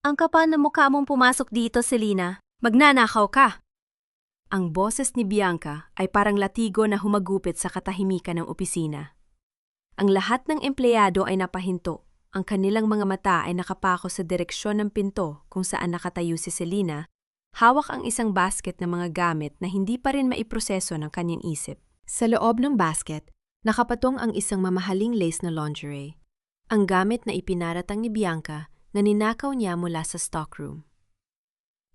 Ang kapal na mukha mong pumasok dito, Selena. Magnanakaw ka! Ang boses ni Bianca ay parang latigo na humagupit sa katahimikan ng opisina. Ang lahat ng empleyado ay napahinto. Ang kanilang mga mata ay nakapako sa direksyon ng pinto kung saan nakatayo si Selena, hawak ang isang basket ng mga gamit na hindi pa rin maiproseso ng kanyang isip. Sa loob ng basket, nakapatong ang isang mamahaling lace na lingerie. Ang gamit na ipinaratang ni Bianca na ninakaw niya mula sa stockroom.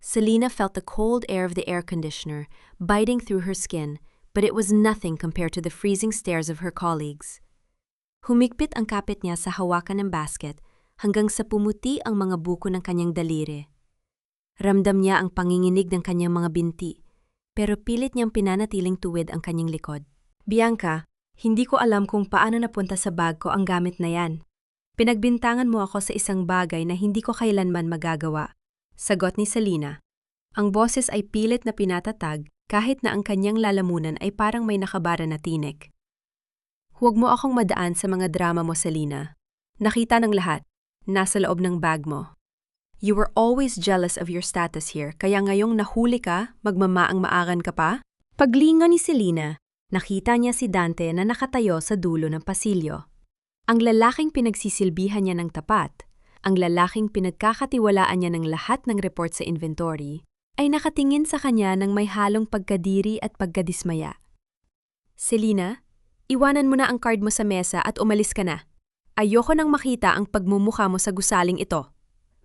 Selena felt the cold air of the air conditioner biting through her skin, but it was nothing compared to the freezing stares of her colleagues. Humigpit ang kapit niya sa hawakan ng basket hanggang sa pumuti ang mga buko ng kanyang daliri. Ramdam niya ang panginginig ng kanyang mga binti, pero pilit niyang pinanatiling tuwid ang kanyang likod. Bianca, hindi ko alam kung paano napunta sa bag ko ang gamit na yan. Pinagbintangan mo ako sa isang bagay na hindi ko kailanman magagawa. Sagot ni Selena. Ang boses ay pilit na pinatatag kahit na ang kanyang lalamunan ay parang may nakabara na tinik. Huwag mo akong madaan sa mga drama mo, Selena. Nakita ng lahat. Nasa loob ng bag mo. You were always jealous of your status here, kaya ngayong nahuli ka, magmamaang-maangan ka pa? Paglingon ni Selena, nakita niya si Dante na nakatayo sa dulo ng pasilyo. Ang lalaking pinagsisilbihan niya ng tapat, ang lalaking pinagkakatiwalaan niya ng lahat ng report sa inventory, ay nakatingin sa kanya ng may halong pagkadiri at pagkadismaya. Selena, iwanan mo na ang card mo sa mesa at umalis ka na. Ayoko nang makita ang pagmumukha mo sa gusaling ito.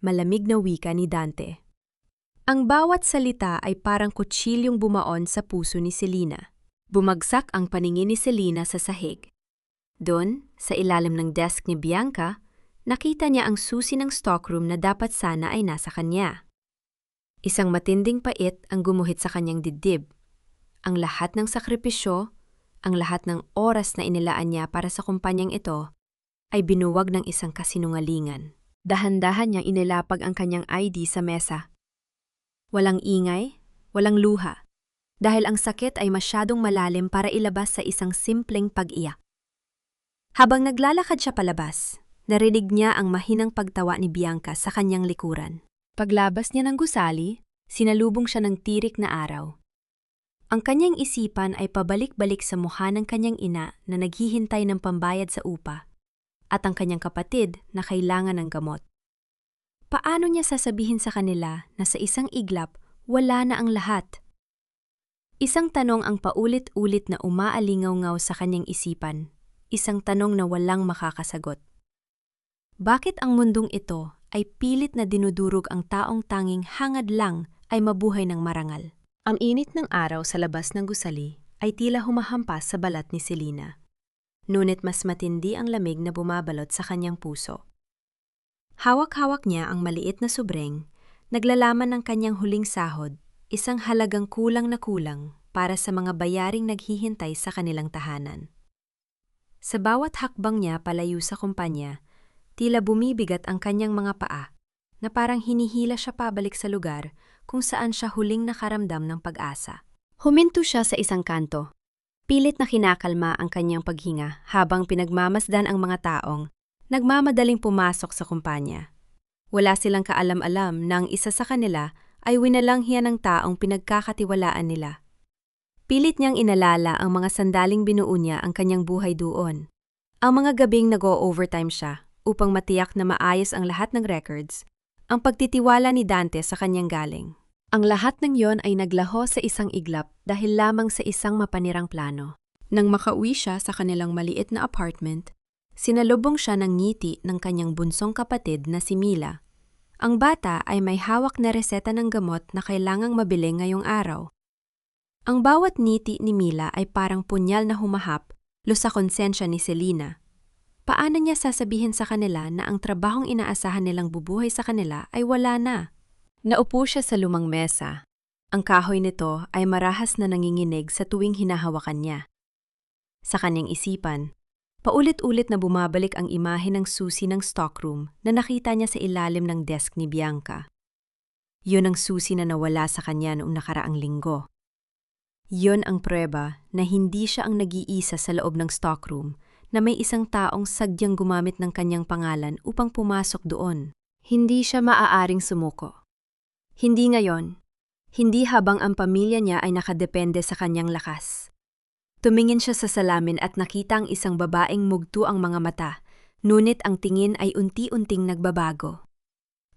Malamig na wika ni Dante. Ang bawat salita ay parang kutsilyong bumaon sa puso ni Selena. Bumagsak ang paningin ni Selena sa sahig. Doon, sa ilalim ng desk ni Bianca, nakita niya ang susi ng stockroom na dapat sana ay nasa kanya. Isang matinding pait ang gumuhit sa kanyang dibdib. Ang lahat ng sakripisyo, ang lahat ng oras na inilaan niya para sa kumpanyang ito, ay binuwag ng isang kasinungalingan. Dahan-dahan niyang inilapag ang kanyang ID sa mesa. Walang ingay, walang luha, dahil ang sakit ay masyadong malalim para ilabas sa isang simpleng pag-iyak. Habang naglalakad siya palabas, narinig niya ang mahinang pagtawa ni Bianca sa kanyang likuran. Paglabas niya ng gusali, sinalubong siya ng tirik na araw. Ang kanyang isipan ay pabalik-balik sa mukha ng kanyang ina na naghihintay ng pambayad sa upa, at ang kanyang kapatid na kailangan ng gamot. Paano niya sasabihin sa kanila na sa isang iglap wala na ang lahat? Isang tanong ang paulit-ulit na umaalingaw-ngaw sa kanyang isipan, isang tanong na walang makakasagot. Bakit ang mundong ito ay pilit na dinudurog ang taong tanging hangad lang ay mabuhay ng marangal? Ang init ng araw sa labas ng gusali ay tila humahampas sa balat ni Selena. Ngunit mas matindi ang lamig na bumabalot sa kanyang puso. Hawak-hawak niya ang maliit na subreng, naglalaman ng kanyang huling sahod, isang halagang kulang na kulang para sa mga bayaring naghihintay sa kanilang tahanan. Sa bawat hakbang niya palayo sa kumpanya, tila bumibigat ang kanyang mga paa, na parang hinihila siya pabalik sa lugar kung saan siya huling nakaramdam ng pag-asa. Huminto siya sa isang kanto. Pilit na kinakalma ang kanyang paghinga habang pinagmamasdan ang mga taong nagmamadaling pumasok sa kumpanya. Wala silang kaalam-alam na ang isa sa kanila ay winalanghiya ng taong pinagkakatiwalaan nila. Pilit niyang inalala ang mga sandaling binuo niya ang kanyang buhay doon. Ang mga gabing nag-o-overtime siya upang matiyak na maayos ang lahat ng records, ang pagtitiwala ni Dante sa kanyang galing. Ang lahat ng yon ay naglaho sa isang iglap dahil lamang sa isang mapanirang plano. Nang makauwi siya sa kanilang maliit na apartment, sinalubong siya ng ngiti ng kanyang bunsong kapatid na si Mila. Ang bata ay may hawak na reseta ng gamot na kailangang mabili ngayong araw. Ang bawat ngiti ni Mila ay parang punyal na humahap sa konsensya ni Selena. Paano niya sasabihin sa kanila na ang trabahong inaasahan nilang bubuhay sa kanila ay wala na? Naupo siya sa lumang mesa. Ang kahoy nito ay marahas na nanginginig sa tuwing hinahawakan niya. Sa kanyang isipan, paulit-ulit na bumabalik ang imahe ng susi ng stockroom na nakita niya sa ilalim ng desk ni Bianca. Yun ang susi na nawala sa kanya noong nakaraang linggo. Yun ang pruweba na hindi siya ang nag-iisa sa loob ng stockroom na may isang taong sadyang gumamit ng kanyang pangalan upang pumasok doon. Hindi siya maaaring sumuko. Hindi ngayon. Hindi habang ang pamilya niya ay nakadepende sa kanyang lakas. Tumingin siya sa salamin at nakita ang isang babaeng mugto ang mga mata, ngunit ang tingin ay unti-unting nagbabago.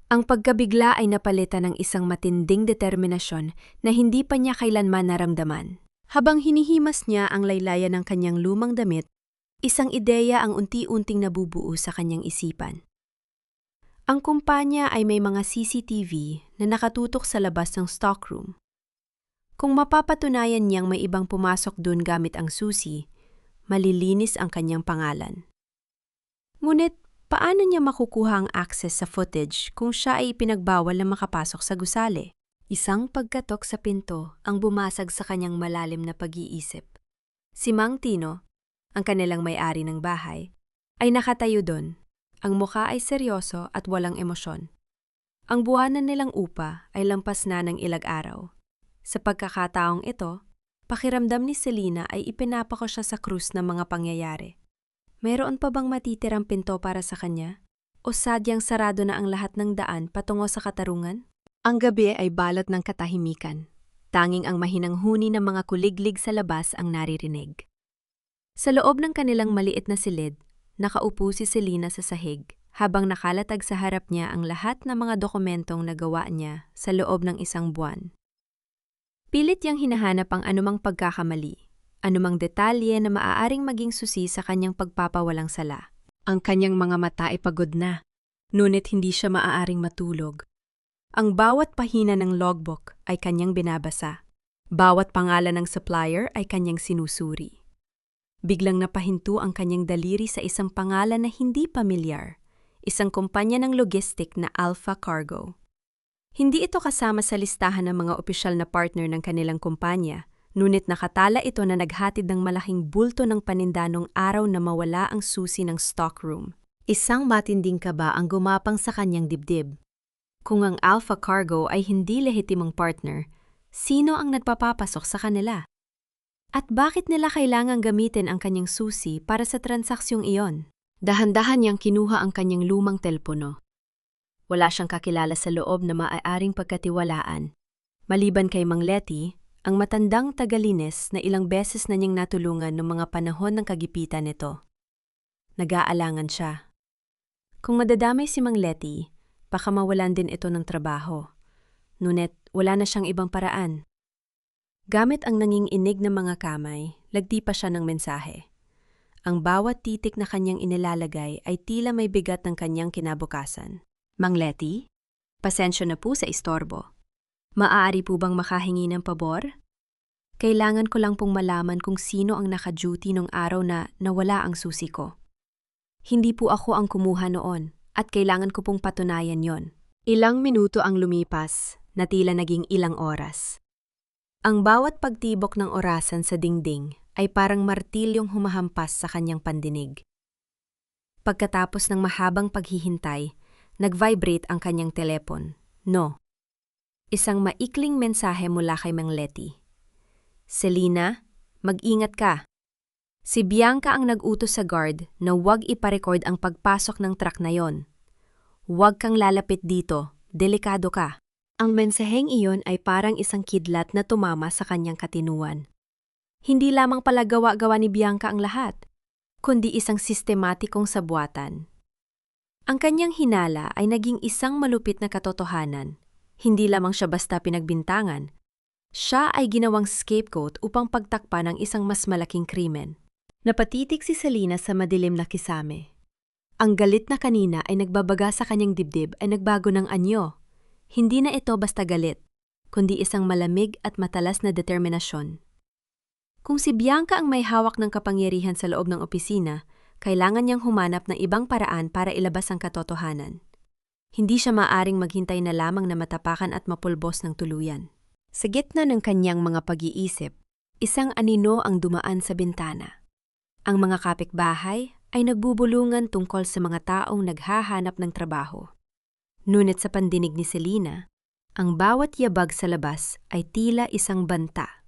Ang pagkabigla ay napalitan ng isang matinding determinasyon na hindi pa niya kailanman naramdaman. Habang hinihimas niya ang laylayan ng kanyang lumang damit, isang ideya ang unti-unting nabubuo sa kanyang isipan. Ang kumpanya ay may mga CCTV na nakatutok sa labas ng stockroom. Kung mapapatunayan niyang may ibang pumasok dun gamit ang susi, malilinis ang kanyang pangalan. Ngunit, paano niya makukuha ang access sa footage kung siya ay ipinagbawal na makapasok sa gusali? Isang pagkatok sa pinto ang bumasag sa kanyang malalim na pag-iisip. Si Mang Tino, ang kanilang may-ari ng bahay, ay nakatayo doon. Ang mukha ay seryoso at walang emosyon. Ang buwanan nilang upa ay lampas na ng ilang araw. Sa pagkakataong ito, pakiramdam ni Selena ay ipinapako siya sa krus ng mga pangyayari. Mayroon pa bang matitirang pinto para sa kanya? O sadyang sarado na ang lahat ng daan patungo sa katarungan? Ang gabi ay balot ng katahimikan. Tanging ang mahinang huni ng mga kuliglig sa labas ang naririnig. Sa loob ng kanilang maliit na silid, nakaupo si Selena sa sahig habang nakalatag sa harap niya ang lahat ng mga dokumentong nagawa niya sa loob ng isang buwan. Pilit niyang hinahanap ang anumang pagkakamali, anumang detalye na maaaring maging susi sa kanyang pagpapawalang sala. Ang kanyang mga mata ay pagod na, ngunit hindi siya maaaring matulog. Ang bawat pahina ng logbook ay kanyang binabasa. Bawat pangalan ng supplier ay kanyang sinusuri. Biglang napahinto ang kanyang daliri sa isang pangalan na hindi pamilyar, isang kumpanya ng logistic na Alpha Cargo. Hindi ito kasama sa listahan ng mga opisyal na partner ng kanilang kumpanya, ngunit nakatala ito na naghatid ng malaking bulto ng paninda nung araw na mawala ang susi ng stockroom. Isang matinding kaba ang gumapang sa kanyang dibdib. Kung ang Alpha Cargo ay hindi lehitimong partner, sino ang nagpapapasok sa kanila? At bakit nila kailangang gamitin ang kanyang susi para sa transaksyong iyon? Dahan-dahan niyang kinuha ang kanyang lumang telepono. Wala siyang kakilala sa loob na maaaring pagkatiwalaan. Maliban kay Mang Letty, ang matandang tagalinis na ilang beses na niyang natulungan noong mga panahon ng kagipitan nito. Nag-aalangan siya. Kung madadamay si Mang Letty, baka mawalan din ito ng trabaho. Ngunit wala na siyang ibang paraan. Gamit ang nanginginig ng mga kamay, lagdi pa siya ng mensahe. Ang bawat titik na kanyang inilalagay ay tila may bigat ng kanyang kinabukasan. Mang Letty, pasensya na po sa istorbo. Maaari po bang makahingi ng pabor? Kailangan ko lang pong malaman kung sino ang naka-duty nung araw na nawala ang susi ko. Hindi po ako ang kumuha noon at kailangan ko pong patunayan yon. Ilang minuto ang lumipas na tila naging ilang oras. Ang bawat pagtibok ng orasan sa dingding ay parang martilyong humahampas sa kanyang pandinig. Pagkatapos ng mahabang paghihintay, nag-vibrate ang kanyang telepon. No. Isang maikling mensahe mula kay Mang Letty. Selena, mag-ingat ka. Si Bianca ang nag-utos sa guard na huwag iparecord ang pagpasok ng truck na yon. Huwag kang lalapit dito, delikado ka. Ang mensaheng iyon ay parang isang kidlat na tumama sa kanyang katinuan. Hindi lamang pala gawa-gawa ni Bianca ang lahat, kundi isang sistematikong sabuatan. Ang kanyang hinala ay naging isang malupit na katotohanan. Hindi lamang siya basta pinagbintangan. Siya ay ginawang scapegoat upang pagtakpan ng isang mas malaking krimen. Napatitig si Selena sa madilim na kisame. Ang galit na kanina ay nagbabaga sa kanyang dibdib ay nagbago ng anyo. Hindi na ito basta galit, kundi isang malamig at matalas na determinasyon. Kung si Bianca ang may hawak ng kapangyarihan sa loob ng opisina, kailangan niyang humanap ng ibang paraan para ilabas ang katotohanan. Hindi siya maaring maghintay na lamang na matapakan at mapulbos ng tuluyan. Sa gitna ng kanyang mga pag-iisip, isang anino ang dumaan sa bintana. Ang mga kapitbahay ay nagbubulungan tungkol sa mga taong naghahanap ng trabaho. Ngunit sa pandinig ni Selena, ang bawat yabag sa labas ay tila isang banta.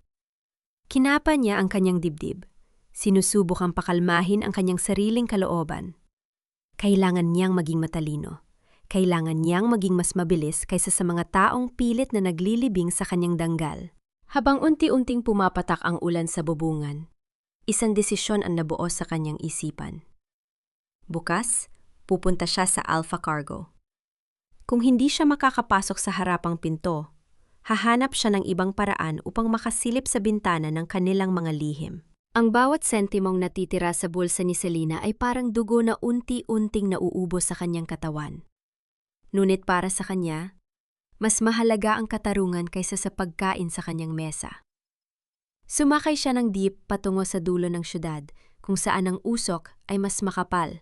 Kinapa niya ang kanyang dibdib. Sinusubukang pakalmahin ang kanyang sariling kalooban. Kailangan niyang maging matalino. Kailangan niyang maging mas mabilis kaysa sa mga taong pilit na naglilibing sa kanyang danggal. Habang unti-unting pumapatak ang ulan sa bubungan, isang desisyon ang nabuo sa kanyang isipan. Bukas, pupunta siya sa Alpha Cargo. Kung hindi siya makakapasok sa harapang pinto, hahanap siya ng ibang paraan upang makasilip sa bintana ng kanilang mga lihim. Ang bawat sentimong natitira sa bulsa ni Selena ay parang dugo na unti-unting nauubos sa kanyang katawan. Ngunit para sa kanya, mas mahalaga ang katarungan kaysa sa pagkain sa kanyang mesa. Sumakay siya ng jeep patungo sa dulo ng syudad kung saan ang usok ay mas makapal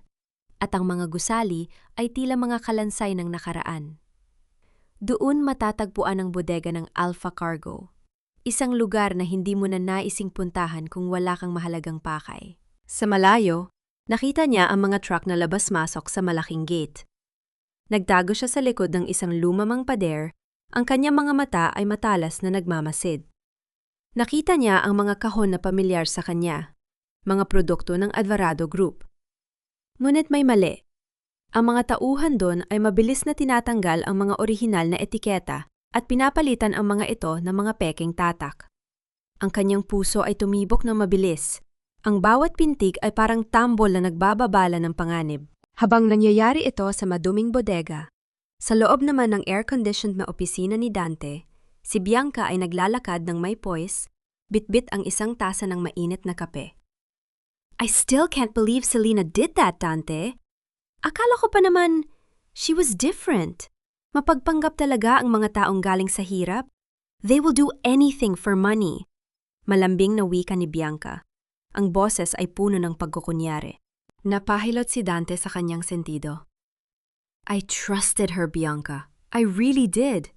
at ang mga gusali ay tila mga kalansay ng nakaraan. Doon matatagpuan ang bodega ng Alpha Cargo, isang lugar na hindi mo na naising puntahan kung wala kang mahalagang pakay. Sa malayo, nakita niya ang mga truck na labas-masok sa malaking gate. Nagtago siya sa likod ng isang lumamang pader, ang kanyang mga mata ay matalas na nagmamasid. Nakita niya ang mga kahon na pamilyar sa kanya, mga produkto ng Alvarado Group. Ngunit may mali. Ang mga tauhan doon ay mabilis na tinatanggal ang mga orihinal na etiketa at pinapalitan ang mga ito ng mga peking tatak. Ang kanyang puso ay tumibok ng mabilis. Ang bawat pintig ay parang tambol na nagbababala ng panganib. Habang nangyayari ito sa maduming bodega, sa loob naman ng air-conditioned na opisina ni Dante, si Bianca ay naglalakad ng may poise, bitbit ang isang tasa ng mainit na kape. I still can't believe Selena did that, Dante. Akala ko pa naman, she was different. Mapagpanggap talaga ang mga taong galing sa hirap. They will do anything for money. Malambing na wika ni Bianca. Ang boses ay puno ng pagkukunyari. Napahilot si Dante sa kanyang sentido. I trusted her, Bianca. I really did.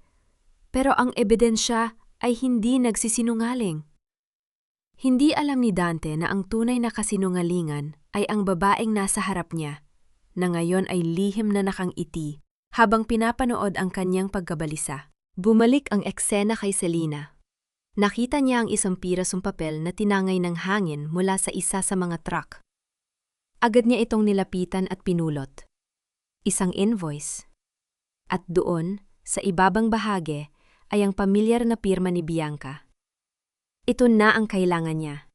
Pero ang ebidensya ay hindi nagsisinungaling. Hindi alam ni Dante na ang tunay na kasinungalingan ay ang babaeng nasa harap niya, na ngayon ay lihim na nakangiti habang pinapanood ang kanyang pagkabalisa. Bumalik ang eksena kay Selena. Nakita niya ang isang pirasong papel na tinangay ng hangin mula sa isa sa mga truck. Agad niya itong nilapitan at pinulot. Isang invoice. At doon, sa ibabang bahagi, ay ang pamilyar na pirma ni Bianca. Ito na ang kailangan niya.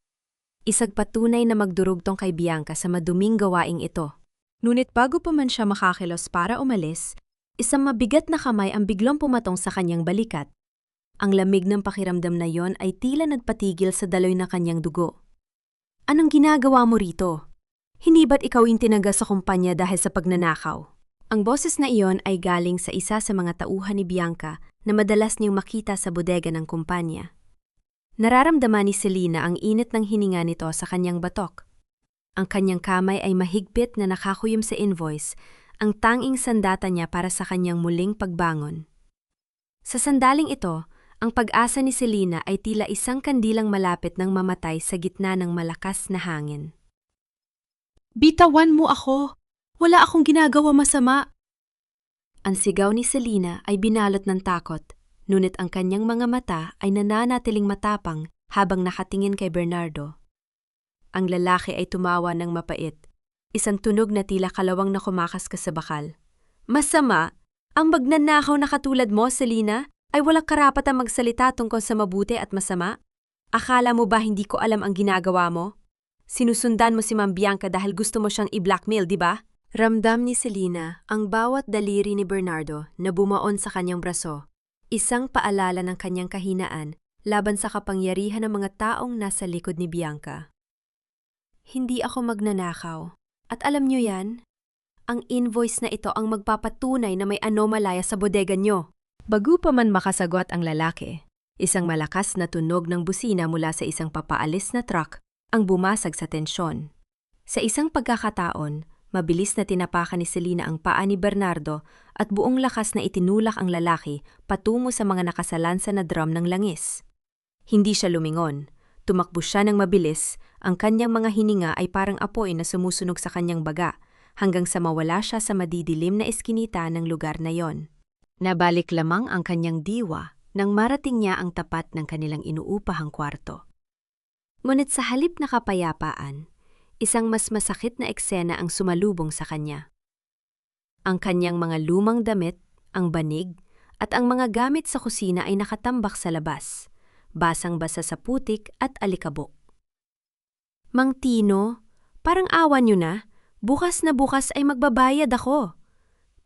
Isang patunay na magdurugtong kay Bianca sa maduming gawaing ito. Ngunit bago pa man siya makakilos para umalis, isang mabigat na kamay ang biglang pumatong sa kanyang balikat. Ang lamig ng pakiramdam na yon ay tila nagpatigil sa daloy na kanyang dugo. Anong ginagawa mo rito? Hindi ba't ikaw yung tinaga sa kumpanya dahil sa pagnanakaw? Ang boses na iyon ay galing sa isa sa mga tauhan ni Bianca na madalas niyang makita sa bodega ng kumpanya. Nararamdaman ni Selena ang init ng hininga nito sa kanyang batok. Ang kanyang kamay ay mahigpit na nakakuyom sa invoice, ang tanging sandata niya para sa kanyang muling pagbangon. Sa sandaling ito, ang pag-asa ni Selena ay tila isang kandilang malapit ng mamatay sa gitna ng malakas na hangin. Bitawan mo ako! Wala akong ginagawa masama! Ang sigaw ni Selena ay binalot ng takot, ngunit ang kanyang mga mata ay nananatiling matapang habang nakatingin kay Bernardo. Ang lalaki ay tumawa ng mapait, isang tunog na tila kalawang na kumakaskas sa bakal. Masama? Ang magnanakaw na katulad mo, Selena, ay walang karapatang magsalita tungkol sa mabuti at masama? Akala mo ba hindi ko alam ang ginagawa mo? Sinusundan mo si Ma'am Bianca dahil gusto mo siyang i-blackmail, di ba? Ramdam ni Selena ang bawat daliri ni Bernardo na bumaon sa kanyang braso, isang paalala ng kanyang kahinaan laban sa kapangyarihan ng mga taong nasa likod ni Bianca. Hindi ako magnanakaw. At alam niyo yan? Ang invoice na ito ang magpapatunay na may anomalaya sa bodega niyo. Bago pa man makasagot ang lalaki, isang malakas na tunog ng busina mula sa isang papaalis na truck ang bumasag sa tensyon. Sa isang pagkakataon, mabilis na tinapakan ni Selena ang paa ni Bernardo at buong lakas na itinulak ang lalaki patungo sa mga nakasalansa na drum ng langis. Hindi siya lumingon. Tumakbo siya ng mabilis, ang kanyang mga hininga ay parang apoy na sumusunog sa kanyang baga, hanggang sa mawala siya sa madidilim na eskinita ng lugar na yon. Nabalik lamang ang kanyang diwa nang marating niya ang tapat ng kanilang inuupahang kwarto. Ngunit sa halip na kapayapaan, isang mas masakit na eksena ang sumalubong sa kanya. Ang kanyang mga lumang damit, ang banig, at ang mga gamit sa kusina ay nakatambak sa labas, basang-basa sa putik at alikabok. Mang Tino, parang awa niyo na, bukas na bukas ay magbabayad ako.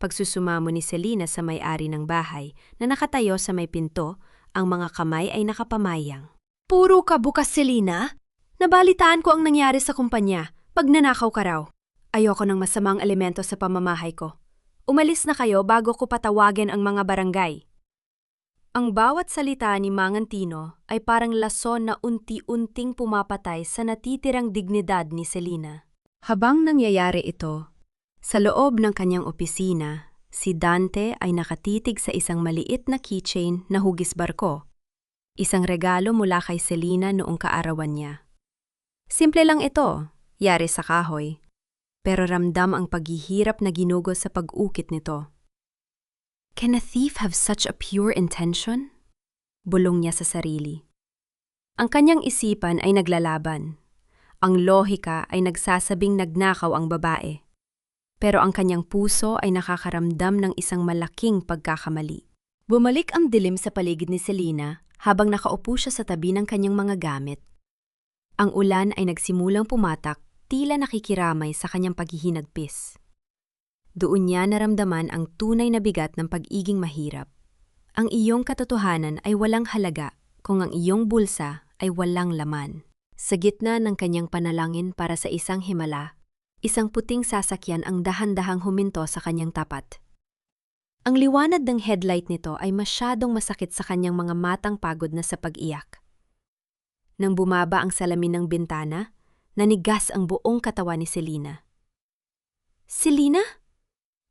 Pagsusumamo ni Selina sa may-ari ng bahay na nakatayo sa may pinto, ang mga kamay ay nakapamayang. Puro ka bukas, Selina? Nabalitaan ko ang nangyari sa kumpanya, pag nanakaw ka raw. Ayoko ng masamang elemento sa pamamahay ko. Umalis na kayo bago ko patawagin ang mga barangay. Ang bawat salita ni Mang Tino ay parang lason na unti-unting pumapatay sa natitirang dignidad ni Selina. Habang nangyayari ito, sa loob ng kanyang opisina, si Dante ay nakatitig sa isang maliit na keychain na hugis barko. Isang regalo mula kay Selina noong kaarawan niya. Simple lang ito, yari sa kahoy. Pero ramdam ang paghihirap na ginugo sa pag-ukit nito. Can a thief have such a pure intention? Bulong niya sa sarili. Ang kanyang isipan ay naglalaban. Ang lohika ay nagsasabing nagnakaw ang babae. Pero ang kanyang puso ay nakakaramdam ng isang malaking pagkakamali. Bumalik ang dilim sa paligid ni Selina habang nakaupo siya sa tabi ng kanyang mga gamit. Ang ulan ay nagsimulang pumatak, tila nakikiramay sa kanyang paghihinagpis. Doon niya naramdaman ang tunay na bigat ng pag-iging mahirap. Ang iyong katotohanan ay walang halaga kung ang iyong bulsa ay walang laman. Sa gitna ng kanyang panalangin para sa isang himala, isang puting sasakyan ang dahan-dahang huminto sa kanyang tapat. Ang liwanag ng headlight nito ay masyadong masakit sa kanyang mga matang pagod na sa pag-iyak. Nang bumaba ang salamin ng bintana, nanigas ang buong katawan ni Selina. Selina?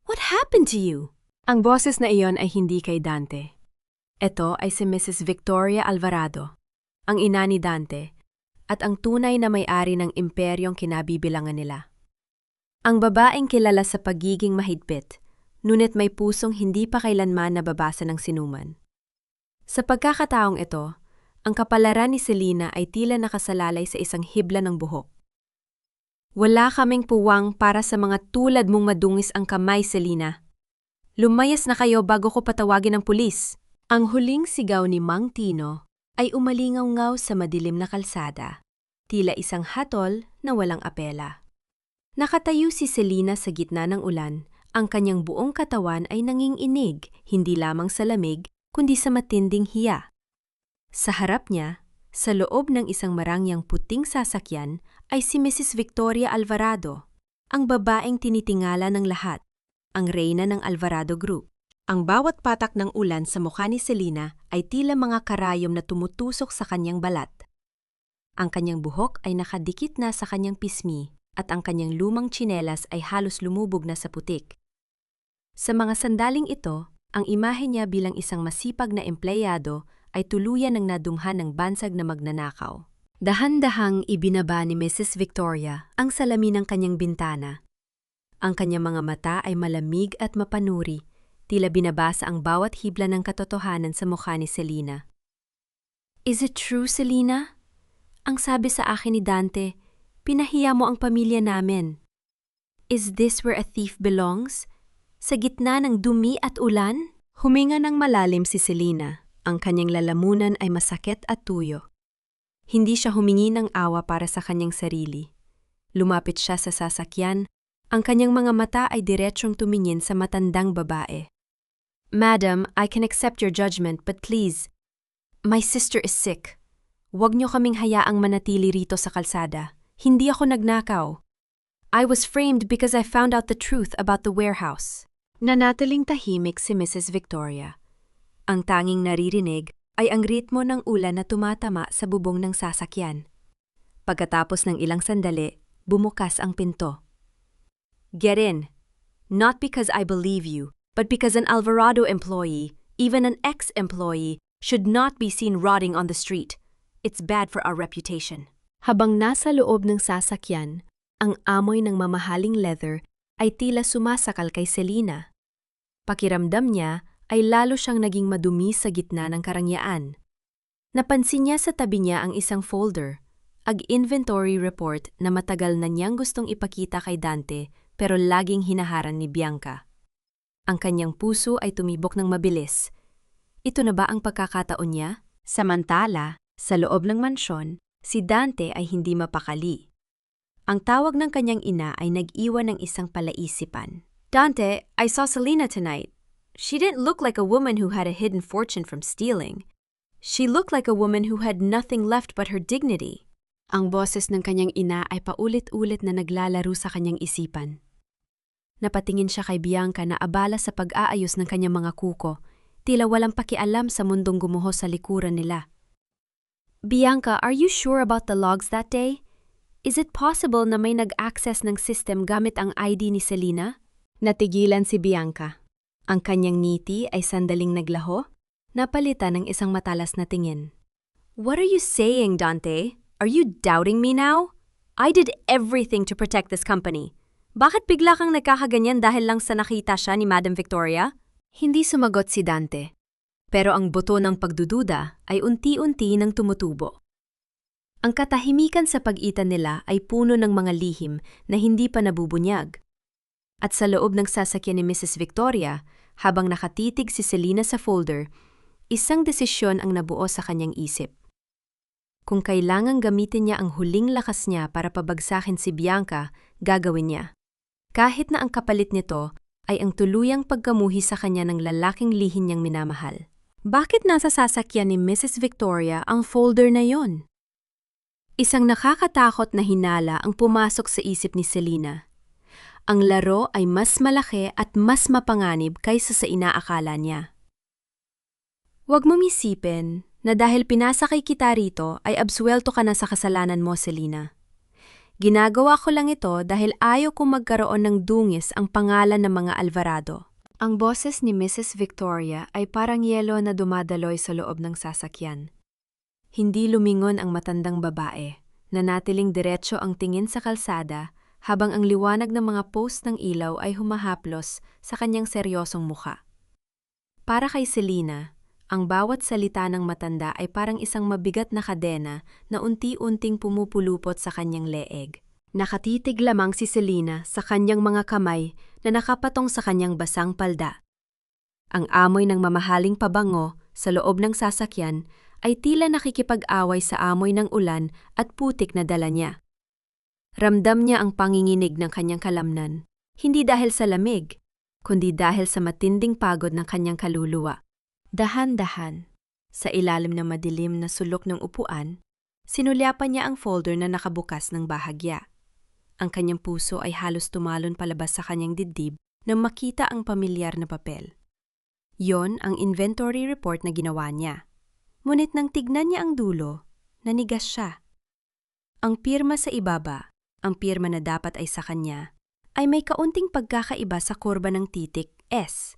What happened to you? Ang boses na iyon ay hindi kay Dante. Ito ay si Mrs. Victoria Alvarado, ang ina ni Dante, at ang tunay na may-ari ng imperyong kinabibilangan nila. Ang babaeng kilala sa pagiging mahigpit, ngunit may pusong hindi pa kailanman nababasa ng sinuman. Sa pagkakataong ito, ang kapalaran ni Selina ay tila nakasalalay sa isang hibla ng buhok. Wala kaming puwang para sa mga tulad mong madungis ang kamay, Selina. Lumayas na kayo bago ko patawagin ng pulis. Ang huling sigaw ni Mang Tino ay umalingaw-ngaw sa madilim na kalsada, tila isang hatol na walang apela. Nakatayo si Selina sa gitna ng ulan, ang kanyang buong katawan ay nanginginig, hindi lamang sa lamig, kundi sa matinding hiya. Sa harap niya, sa loob ng isang marangyang puting sasakyan, ay si Mrs. Victoria Alvarado, ang babaeng tinitingala ng lahat, ang reyna ng Alvarado Group. Ang bawat patak ng ulan sa mukha ni Selina ay tila mga karayom na tumutusok sa kanyang balat. Ang kanyang buhok ay nakadikit na sa kanyang pismi at ang kanyang lumang tsinelas ay halos lumubog na sa putik. Sa mga sandaling ito, ang imahe niya bilang isang masipag na empleyado ay tuluyan ng nadunghan ng bansag na magnanakaw. Dahan-dahang ibinaba ni Mrs. Victoria ang salamin ng kanyang bintana. Ang kanyang mga mata ay malamig at mapanuri, tila binabasa ang bawat hibla ng katotohanan sa mukha ni Selina. Is it true, Selina? Ang sabi sa akin ni Dante, pinahiya mo ang pamilya namin. Is this where a thief belongs? Sa gitna ng dumi at ulan? Huminga ng malalim si Selina. Ang kanyang lalamunan ay masakit at tuyo. Hindi siya humingi ng awa para sa kanyang sarili. Lumapit siya sa sasakyan, ang kanyang mga mata ay diretsyong tumingin sa matandang babae. Madam, I can accept your judgment, but please, my sister is sick. Huwag niyo kaming hayaang manatili rito sa kalsada. Hindi ako nagnakaw. I was framed because I found out the truth about the warehouse. Nanatiling tahimik si Mrs. Victoria. Ang tanging naririnig ay ang ritmo ng ulan na tumatama sa bubong ng sasakyan. Pagkatapos ng ilang sandali, bumukas ang pinto. Get in. Not because I believe you, but because an Alvarado employee, even an ex-employee, should not be seen rotting on the street. It's bad for our reputation. Habang nasa loob ng sasakyan, ang amoy ng mamahaling leather ay tila sumasakal kay Selina. Pakiramdam niya ay lalo siyang naging madumi sa gitna ng karangyaan. Napansin niya sa tabi niya ang isang folder, ag-inventory report na matagal na niyang gustong ipakita kay Dante pero laging hinaharan ni Bianca. Ang kanyang puso ay tumibok ng mabilis. Ito na ba ang pagkakataon niya? Samantala, sa loob ng mansyon, si Dante ay hindi mapakali. Ang tawag ng kanyang ina ay nag-iwan ng isang palaisipan. Dante, I saw Selena tonight. She didn't look like a woman who had a hidden fortune from stealing. She looked like a woman who had nothing left but her dignity. Ang boses ng kanyang ina ay paulit-ulit na naglalaro sa kanyang isipan. Napatingin siya kay Bianca na abala sa pag-aayos ng kanyang mga kuko, tila walang pakialam sa mundong gumuho sa likuran nila. Bianca, are you sure about the logs that day? Is it possible na may nag-access ng system gamit ang ID ni Selena? Natigilan si Bianca. Ang kanyang ngiti ay sandaling naglaho, napalitan ng isang matalas na tingin. What are you saying, Dante? Are you doubting me now? I did everything to protect this company. Bakit bigla kang nagkakaganyan dahil lang sa nakita siya ni Madam Victoria? Hindi sumagot si Dante. Pero ang buto ng pagdududa ay unti-unti nang tumutubo. Ang katahimikan sa pagitan nila ay puno ng mga lihim na hindi pa nabubunyag. At sa loob ng sasakyan ni Mrs. Victoria, habang nakatitig si Selena sa folder, isang desisyon ang nabuo sa kanyang isip. Kung kailangang gamitin niya ang huling lakas niya para pabagsakin si Bianca, gagawin niya. Kahit na ang kapalit nito ay ang tuluyang pagkamuhi sa kanya ng lalaking lihin niyang minamahal. Bakit nasa sasakyan ni Mrs. Victoria ang folder na yon? Isang nakakatakot na hinala ang pumasok sa isip ni Selena. Ang laro ay mas malaki at mas mapanganib kaysa sa inaakala niya. Huwag mong isipin na dahil pinasakay kita rito ay absuelto ka na sa kasalanan mo, Selena. Ginagawa ko lang ito dahil ayaw kong magkaroon ng dungis ang pangalan ng mga Alvarado. Ang boses ni Mrs. Victoria ay parang yelo na dumadaloy sa loob ng sasakyan. Hindi lumingon ang matandang babae, nanatiling diretso ang tingin sa kalsada habang ang liwanag ng mga post ng ilaw ay humahaplos sa kanyang seryosong mukha. Para kay Selena, ang bawat salita ng matanda ay parang isang mabigat na kadena na unti-unting pumupulupot sa kanyang leeg. Nakatitig lamang si Selena sa kanyang mga kamay na nakapatong sa kanyang basang palda. Ang amoy ng mamahaling pabango sa loob ng sasakyan ay tila nakikipag-away sa amoy ng ulan at putik na dala niya. Ramdam niya ang panginginig ng kanyang kalamnan, hindi dahil sa lamig, kundi dahil sa matinding pagod ng kanyang kaluluwa. Dahan-dahan, sa ilalim ng madilim na sulok ng upuan, sinulyapan niya ang folder na nakabukas ng bahagya. Ang kanyang puso ay halos tumalon palabas sa kanyang dibdib nang makita ang pamilyar na papel. Yon ang inventory report na ginawa niya. Ngunit nang tignan niya ang dulo, nanigas siya. Ang pirma sa ibaba, ang pirma na dapat ay sa kanya, ay may kaunting pagkakaiba sa kurba ng titik S.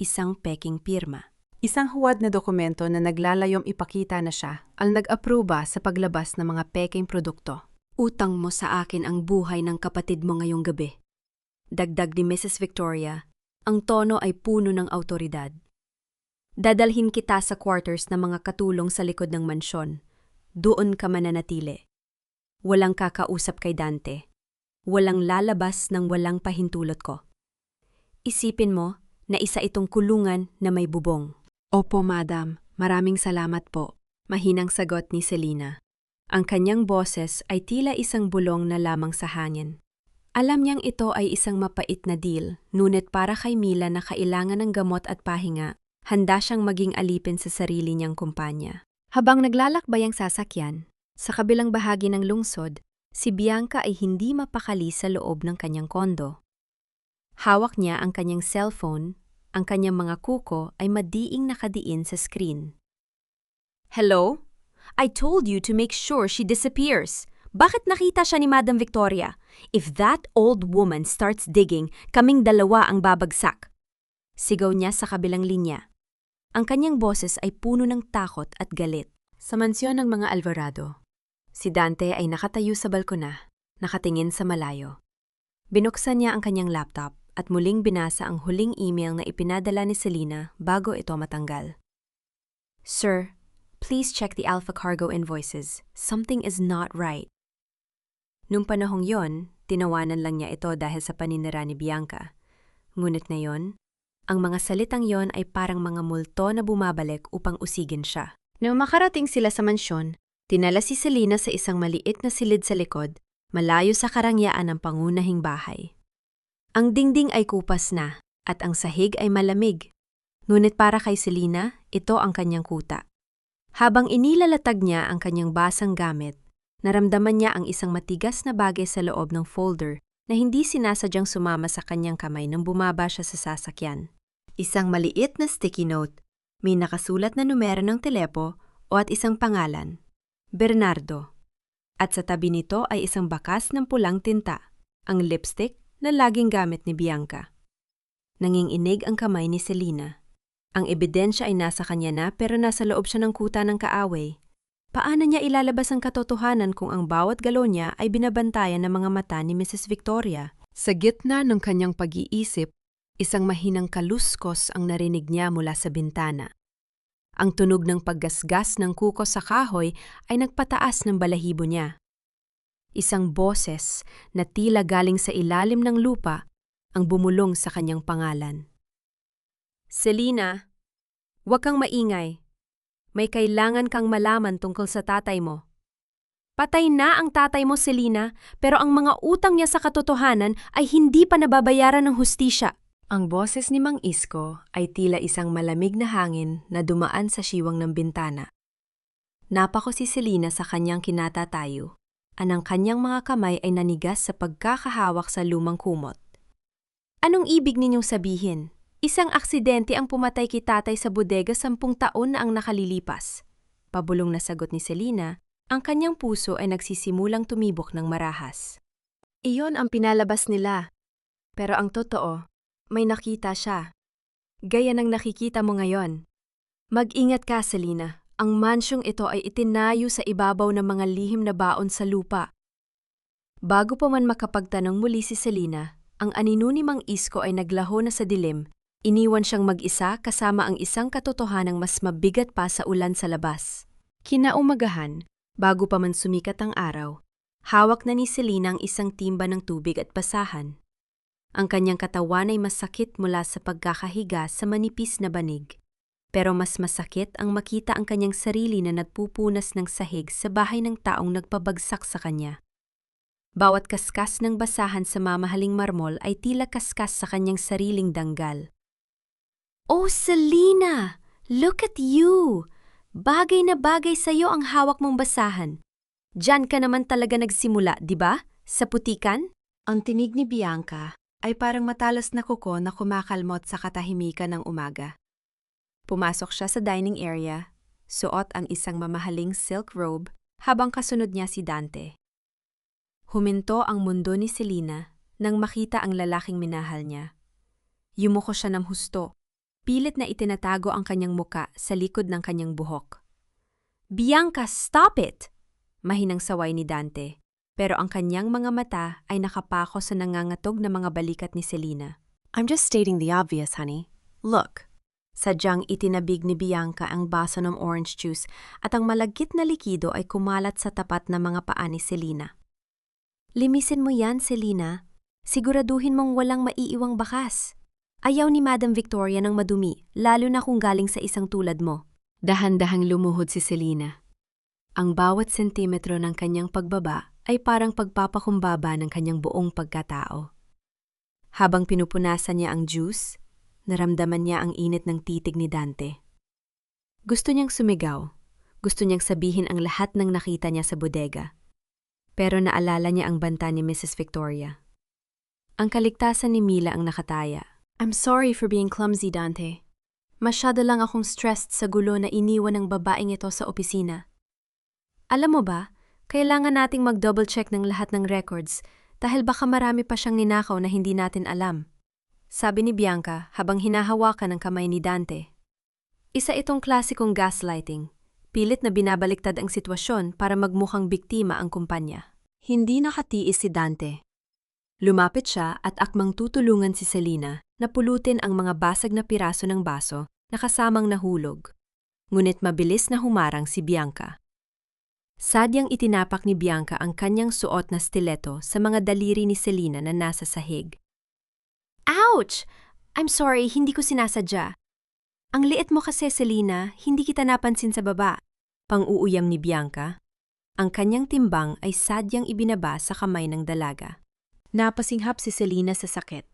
Isang peking pirma. Isang huwad na dokumento na naglalayong ipakita na siya ang nag-aproba sa paglabas ng mga peking produkto. Utang mo sa akin ang buhay ng kapatid mo ngayong gabi. Dagdag ni Mrs. Victoria, ang tono ay puno ng awtoridad. Dadalhin kita sa quarters ng mga katulong sa likod ng mansyon. Doon ka mananatili. Walang kakausap kay Dante. Walang lalabas ng walang pahintulot ko. Isipin mo na isa itong kulungan na may bubong. Opo, madam. Maraming salamat po. Mahinang sagot ni Selena. Ang kanyang boses ay tila isang bulong na lamang sa hangin. Alam niyang ito ay isang mapait na deal, ngunit para kay Mila na kailangan ng gamot at pahinga, handa siyang maging alipin sa sarili niyang kumpanya. Habang naglalakbay ang sasakyan, sa kabilang bahagi ng lungsod, si Bianca ay hindi mapakali sa loob ng kanyang kondo. Hawak niya ang kanyang cellphone, ang kanyang mga kuko ay madiing nakadiin sa screen. Hello? I told you to make sure she disappears. Bakit nakita siya ni Madam Victoria? If that old woman starts digging, kaming dalawa ang babagsak. Sigaw niya sa kabilang linya. Ang kanyang boses ay puno ng takot at galit. Sa mansyon ng mga Alvarado, si Dante ay nakatayo sa balkona, nakatingin sa malayo. Binuksan niya ang kanyang laptop at muling binasa ang huling email na ipinadala ni Selena bago ito matanggal. Sir, please check the Alpha Cargo invoices. Something is not right. Nung panahong yon, tinawanan lang niya ito dahil sa paninira ni Bianca. Ngunit ngayon, Ang mga salitang yon ay parang mga multo na bumabalik upang usigin siya. Nang makarating sila sa mansyon, tinala si Selena sa isang maliit na silid sa likod, malayo sa karangyaan ng pangunahing bahay. Ang dingding ay kupas na, at ang sahig ay malamig. Ngunit para kay Selena, ito ang kanyang kuta. Habang inilalatag niya ang kanyang basang gamit, naramdaman niya ang isang matigas na bagay sa loob ng folder na hindi sinasadyang sumama sa kanyang kamay nang bumaba siya sa sasakyan. Isang maliit na sticky note, may nakasulat na numero ng telepo o at isang pangalan, Bernardo. At sa tabi nito ay isang bakas ng pulang tinta, ang lipstick na laging gamit ni Bianca. Nanginginig ang kamay ni Selena. Ang ebidensya ay nasa kanya na pero nasa loob siya ng kuta ng kaaway. Paano niya ilalabas ang katotohanan kung ang bawat galaw niya ay binabantayan ng mga mata ni Mrs. Victoria? Sa gitna ng kanyang pag-iisip, isang mahinang kaluskos ang narinig niya mula sa bintana. Ang tunog ng paggasgas ng kuko sa kahoy ay nagpataas ng balahibo niya. Isang boses na tila galing sa ilalim ng lupa ang bumulong sa kanyang pangalan. Selena, huwag kang maingay. May kailangan kang malaman tungkol sa tatay mo. Patay na ang tatay mo, Selena, pero ang mga utang niya sa katotohanan ay hindi pa nababayaran ng hustisya. Ang boses ni Mang Isko ay tila isang malamig na hangin na dumaan sa siwang ng bintana. Napako si Selena sa kanyang kinatatayo. Ang kanyang mga kamay ay nanigas sa pagkakahawak sa lumang kumot. Anong ibig ninyong sabihin? Isang aksidente ang pumatay kay tatay sa bodega 10 taon na ang nakalilipas. Pabulong na sagot ni Selena, ang kanyang puso ay nagsisimulang tumibok ng marahas. Iyon ang pinalabas nila. Pero ang totoo, may nakita siya. Gaya ng nakikita mo ngayon. Mag-ingat ka, Selena. Ang mansyong ito ay itinayo sa ibabaw ng mga lihim na baon sa lupa. Bago pa man makapagtanong muli si Selena, ang anino ni Mang Isko ay naglaho na sa dilim. Iniwan siyang mag-isa kasama ang isang katotohanang mas mabigat pa sa ulan sa labas. Kinaumagahan, bago pa man sumikat ang araw, hawak na ni Selena ang isang timba ng tubig at basahan. Ang kanyang katawan ay masakit mula sa pagkakahiga sa manipis na banig. Pero mas masakit ang makita ang kanyang sarili na nagpupunas ng sahig sa bahay ng taong nagpabagsak sa kanya. Bawat kaskas ng basahan sa mamahaling marmol ay tila kaskas sa kanyang sariling danggal. Oh, Selena! Look at you! Bagay na bagay sa'yo ang hawak mong basahan. Diyan ka naman talaga nagsimula, di ba? Sa putikan? Ang tinig ni Bianca ay parang matalas na kuko na kumakalmot sa katahimikan ng umaga. Pumasok siya sa dining area, suot ang isang mamahaling silk robe habang kasunod niya si Dante. Huminto ang mundo ni Selena nang makita ang lalaking minahal niya. Yumuko siya ng husto, pilit na itinatago ang kanyang muka sa likod ng kanyang buhok. Bianca, stop it! Mahinang saway ni Dante, pero ang kanyang mga mata ay nakapako sa nangangatog na mga balikat ni Selena. I'm just stating the obvious, honey. Look. Sadyang itinabig ni Bianca ang baso ng orange juice at ang malagkit na likido ay kumalat sa tapat na mga paa ni Selena. Limisin mo yan, Selena. Siguraduhin mong walang maiiwang bakas. Ayaw ni Madam Victoria ng madumi, lalo na kung galing sa isang tulad mo. Dahan-dahang lumuhod si Selena. Ang bawat sentimetro ng kanyang pagbaba ay parang pagpapakumbaba ng kanyang buong pagkatao. Habang pinupunasan niya ang juice, naramdaman niya ang init ng titig ni Dante. Gusto niyang sumigaw. Gusto niyang sabihin ang lahat ng nakita niya sa bodega. Pero naalala niya ang banta ni Mrs. Victoria. Ang kaligtasan ni Mila ang nakataya. I'm sorry for being clumsy, Dante. Masyado lang akong stressed sa gulo na iniwan ng babaeng ito sa opisina. Alam mo ba, kailangan nating mag-double check ng lahat ng records dahil baka marami pa siyang ninakaw na hindi natin alam. Sabi ni Bianca habang hinahawakan ang kamay ni Dante. Isa itong klasikong gaslighting. Pilit na binabaliktad ang sitwasyon para magmukhang biktima ang kumpanya. Hindi nakatiis si Dante. Lumapit siya at akmang tutulungan si Selena na pulutin ang mga basag na piraso ng baso na kasamang nahulog. Ngunit mabilis na humarang si Bianca. Sadyang itinapak ni Bianca ang kanyang suot na stiletto sa mga daliri ni Selena na nasa sahig. Ouch! I'm sorry, hindi ko sinasadya. Ang liit mo kasi, Selena, hindi kita napansin sa baba. Pang-uuyam ni Bianca. Ang kanyang timbang ay sadyang ibinaba sa kamay ng dalaga. Napasinghap si Selena sa sakit.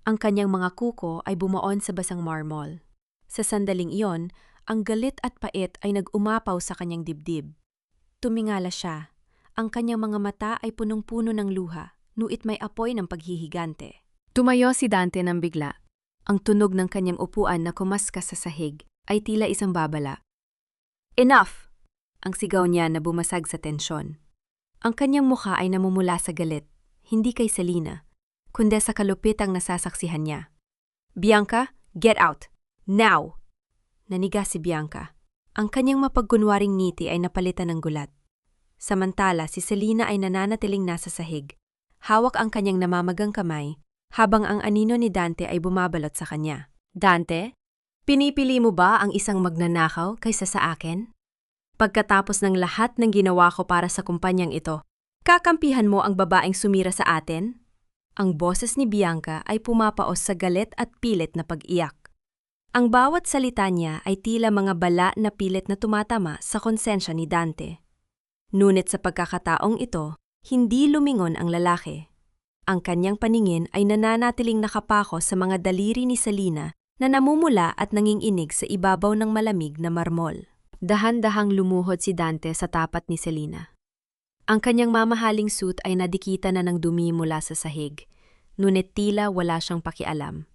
Ang kanyang mga kuko ay bumaon sa basang marmol. Sa sandaling iyon, ang galit at pait ay nag-umapaw sa kanyang dibdib. Tumingala siya. Ang kanyang mga mata ay punong-puno ng luha, nuit may apoy ng paghihigante. Tumayo si Dante ng bigla. Ang tunog ng kanyang upuan na kumaskas sa sahig ay tila isang babala. Enough! Ang sigaw niya na bumasag sa tensyon. Ang kanyang mukha ay namumula sa galit, hindi kay Selena, kundi sa kalupitang nasasaksihan niya. Bianca, get out! Now! Naniga si Bianca. Ang kanyang mapagkunwaring ngiti ay napalitan ng gulat. Samantala, si Selena ay nananatiling nasa sahig. Hawak ang kanyang namamagang kamay, habang ang anino ni Dante ay bumabalot sa kanya. Dante, pinipili mo ba ang isang magnanakaw kaysa sa akin? Pagkatapos ng lahat ng ginawa ko para sa kumpanyang ito, kakampihan mo ang babaeng sumira sa atin? Ang boses ni Bianca ay pumapaos sa galit at pilit na pag-iyak. Ang bawat salita niya ay tila mga bala na pilit na tumatama sa konsensya ni Dante. Ngunit sa pagkakataong ito, hindi lumingon ang lalaki. Ang kanyang paningin ay nananatiling nakapako sa mga daliri ni Selena na namumula at nanginginig sa ibabaw ng malamig na marmol. Dahan-dahang lumuhod si Dante sa tapat ni Selena. Ang kanyang mamahaling suit ay nadikita na ng dumi mula sa sahig, ngunit tila wala siyang pakialam.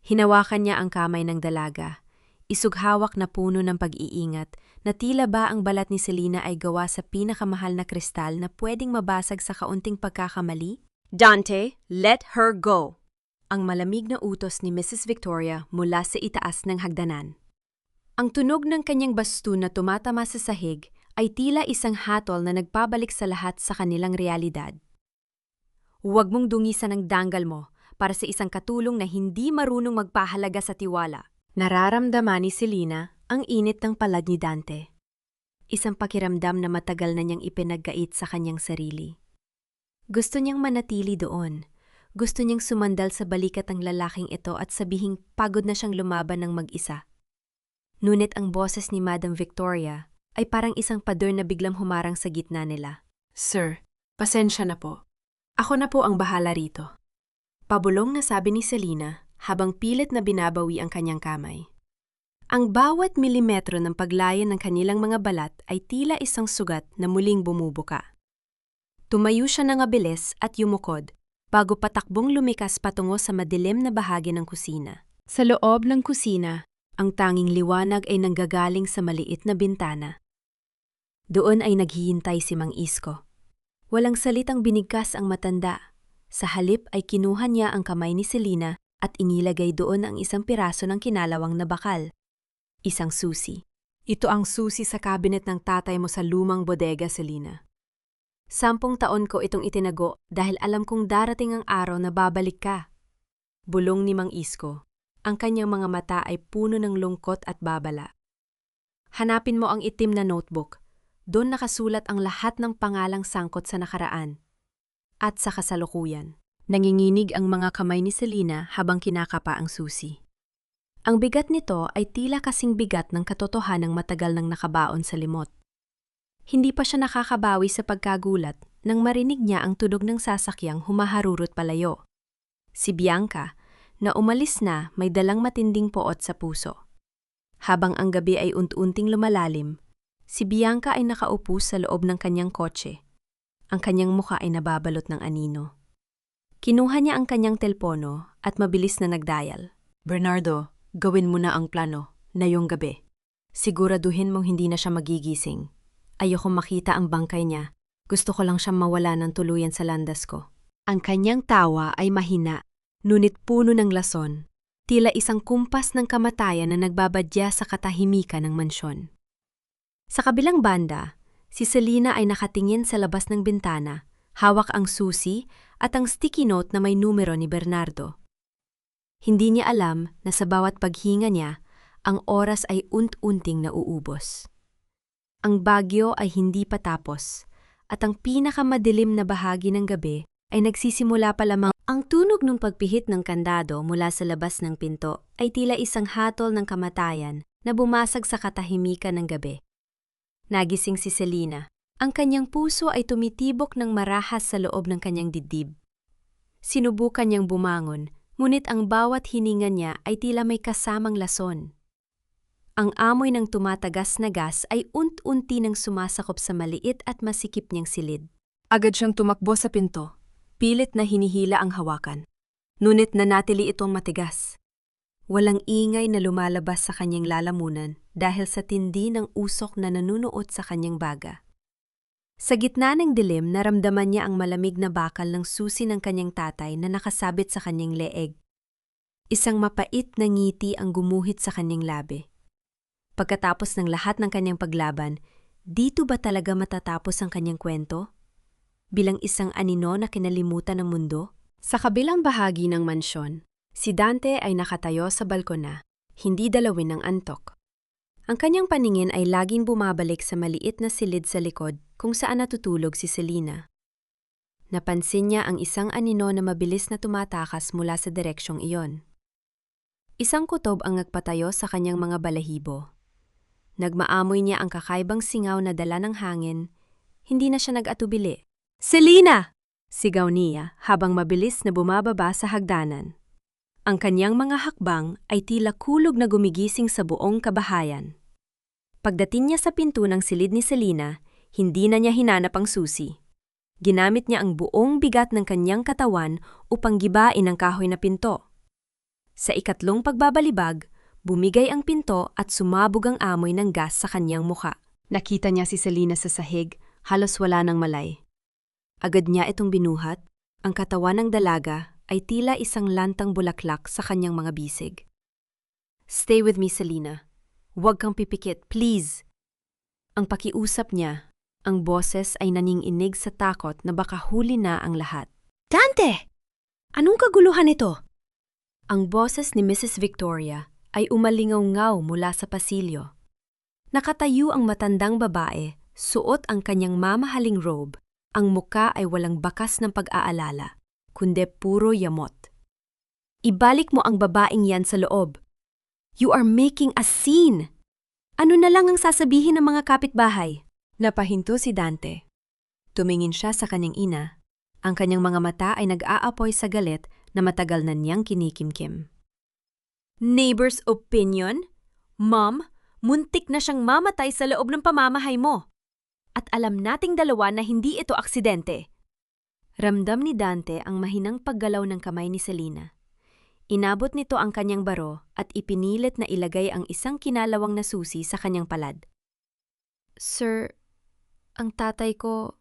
Hinawakan niya ang kamay ng dalaga, isughawak na puno ng pag-iingat na tila ba ang balat ni Selena ay gawa sa pinakamahal na kristal na pwedeng mabasag sa kaunting pagkakamali? Dante, let her go! Ang malamig na utos ni Mrs. Victoria mula sa itaas ng hagdanan. Ang tunog ng kanyang bastun na tumatama sa sahig ay tila isang hatol na nagpabalik sa lahat sa kanilang realidad. Huwag mong dungisan ang danggal mo para sa isang katulong na hindi marunong magpahalaga sa tiwala. Nararamdaman ni Selena ang init ng palad ni Dante. Isang pakiramdam na matagal na niyang ipinaggait sa kanyang sarili. Gusto niyang manatili doon. Gusto niyang sumandal sa balikat ng lalaking ito at sabihing pagod na siyang lumaban ng mag-isa. Ngunit ang boses ni Madam Victoria ay parang isang pader na biglang humarang sa gitna nila. Sir, pasensya na po. Ako na po ang bahala rito. Pabulong na sabi ni Selena habang pilit na binabawi ang kanyang kamay. Ang bawat milimetro ng paglayan ng kanilang mga balat ay tila isang sugat na muling bumubuka. Tumayo siya ng mabilis at yumukod bago patakbong lumikas patungo sa madilim na bahagi ng kusina. Sa loob ng kusina, ang tanging liwanag ay nanggagaling sa maliit na bintana. Doon ay naghihintay si Mang Isko. Walang salitang binigkas ang matanda. Sa halip ay kinuha niya ang kamay ni Selena at inilagay doon ang isang piraso ng kinalawang na bakal. Isang susi. Ito ang susi sa cabinet ng tatay mo sa lumang bodega, Selena. 10 taon ko itong itinago dahil alam kong darating ang araw na babalik ka. Bulong ni Mang Isko. Ang kanyang mga mata ay puno ng lungkot at babala. Hanapin mo ang itim na notebook. Doon nakasulat ang lahat ng pangalang sangkot sa nakaraan. At sa kasalukuyan. Nanginginig ang mga kamay ni Selena habang kinakapa ang susi. Ang bigat nito ay tila kasing bigat ng katotohanang matagal nang nakabaon sa limot. Hindi pa siya nakakabawi sa pagkagulat nang marinig niya ang tunog ng sasakyang humaharurot palayo. Si Bianca, na umalis na may dalang matinding poot sa puso. Habang ang gabi ay unti-unting lumalalim, si Bianca ay nakaupo sa loob ng kanyang kotse. Ang kanyang mukha ay nababalot ng anino. Kinuha niya ang kanyang telpono at mabilis na nagdial. Bernardo, gawin mo na ang plano, ngayong gabi. Siguraduhin mong hindi na siya magigising. Ayokong makita ang bangkay niya. Gusto ko lang siyang mawala ng tuluyan sa landas ko. Ang kanyang tawa ay mahina, ngunit puno ng lason. Tila isang kumpas ng kamatayan na nagbabadya sa katahimikan ng mansyon. Sa kabilang banda, si Selena ay nakatingin sa labas ng bintana, hawak ang susi at ang sticky note na may numero ni Bernardo. Hindi niya alam na sa bawat paghinga niya, ang oras ay unt-unting nauubos. Ang bagyo ay hindi pa tapos, at ang pinakamadilim na bahagi ng gabi ay nagsisimula pa lamang. Ang tunog ng pagpihit ng kandado mula sa labas ng pinto ay tila isang hatol ng kamatayan na bumasag sa katahimikan ng gabi. Nagising si Selina. Ang kanyang puso ay tumitibok ng marahas sa loob ng kanyang dibdib. Sinubukan niyang bumangon, ngunit ang bawat hininga niya ay tila may kasamang lason. Ang amoy ng tumatagas na gas ay unti-unti nang sumasakop sa maliit at masikip niyang silid. Agad siyang tumakbo sa pinto. Pilit na hinihila ang hawakan. Ngunit nanatili itong matigas. Walang ingay na lumalabas sa kanyang lalamunan dahil sa tindi ng usok na nanunuot sa kanyang baga. Sa gitna ng dilim, naramdaman niya ang malamig na bakal ng susi ng kanyang tatay na nakasabit sa kanyang leeg. Isang mapait na ngiti ang gumuhit sa kanyang labi. Pagkatapos ng lahat ng kanyang paglaban, dito ba talaga matatapos ang kanyang kwento? Bilang isang anino na kinalimutan ng mundo? Sa kabilang bahagi ng mansyon, si Dante ay nakatayo sa balkona, hindi dalawin ng antok. Ang kanyang paningin ay laging bumabalik sa maliit na silid sa likod kung saan natutulog si Selina. Napansin niya ang isang anino na mabilis na tumatakas mula sa direksyong iyon. Isang kutob ang nagpatayo sa kanyang mga balahibo. Nagmaamoy niya ang kakaibang singaw na dala ng hangin, hindi na siya nag-atubili. "Selina!" sigaw niya habang mabilis na bumababa sa hagdanan. Ang kanyang mga hakbang ay tila kulog na gumigising sa buong kabahayan. Pagdating niya sa pinto ng silid ni Selina, hindi na niya hinanap ang susi. Ginamit niya ang buong bigat ng kanyang katawan upang gibain ang kahoy na pinto. Sa ikatlong pagbabalibag, bumigay ang pinto at sumabog ang amoy ng gas sa kanyang muka. Nakita niya si Selina sa sahig, halos wala ng malay. Agad niya itong binuhat, ang katawan ng dalaga ay tila isang lantang bulaklak sa kanyang mga bisig. "Stay with me, Selina. Huwag kang pipikit, please." Ang pakiusap niya, ang boses ay naninginig sa takot na baka huli na ang lahat. "Dante! Anong kaguluhan ito?" Ang boses ni Mrs. Victoria ay umalingaw-ngaw mula sa pasilyo. Nakatayo ang matandang babae, suot ang kanyang mamahaling robe, ang muka ay walang bakas ng pag-aalala, kundi puro yamot. "Ibalik mo ang babaeng yan sa loob. You are making a scene! Ano na lang ang sasabihin ng mga kapitbahay?" Napahinto si Dante. Tumingin siya sa kanyang ina. Ang kanyang mga mata ay nag-aapoy sa galit na matagal na niyang kinikimkim. "Neighbor's opinion? Mom, muntik na siyang mamatay sa loob ng pamamahay mo. At alam nating dalawa na hindi ito aksidente." Ramdam ni Dante ang mahinang paggalaw ng kamay ni Selina. Inabot nito ang kanyang baro at ipinilit na ilagay ang isang kinalawang na susi sa kanyang palad. "Sir, ang tatay ko..."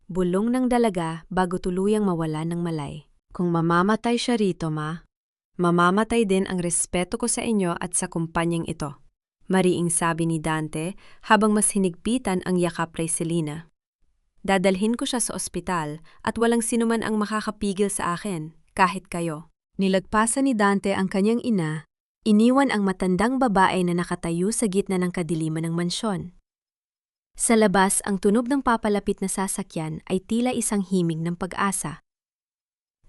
Bulong ng dalaga bago tuluyang mawala ng malay. "Kung mamamatay siya rito, ma, mamamatay din ang respeto ko sa inyo at sa kumpanyang ito," mariing sabi ni Dante habang mas hinigpitan ang yakap kay Selina. "Dadalhin ko siya sa ospital at walang sinuman ang makakapigil sa akin, kahit kayo." Nilagpasan ni Dante ang kanyang ina, iniwan ang matandang babae na nakatayo sa gitna ng kadiliman ng mansyon. Sa labas, ang tunog ng papalapit na sasakyan ay tila isang himig ng pag-asa.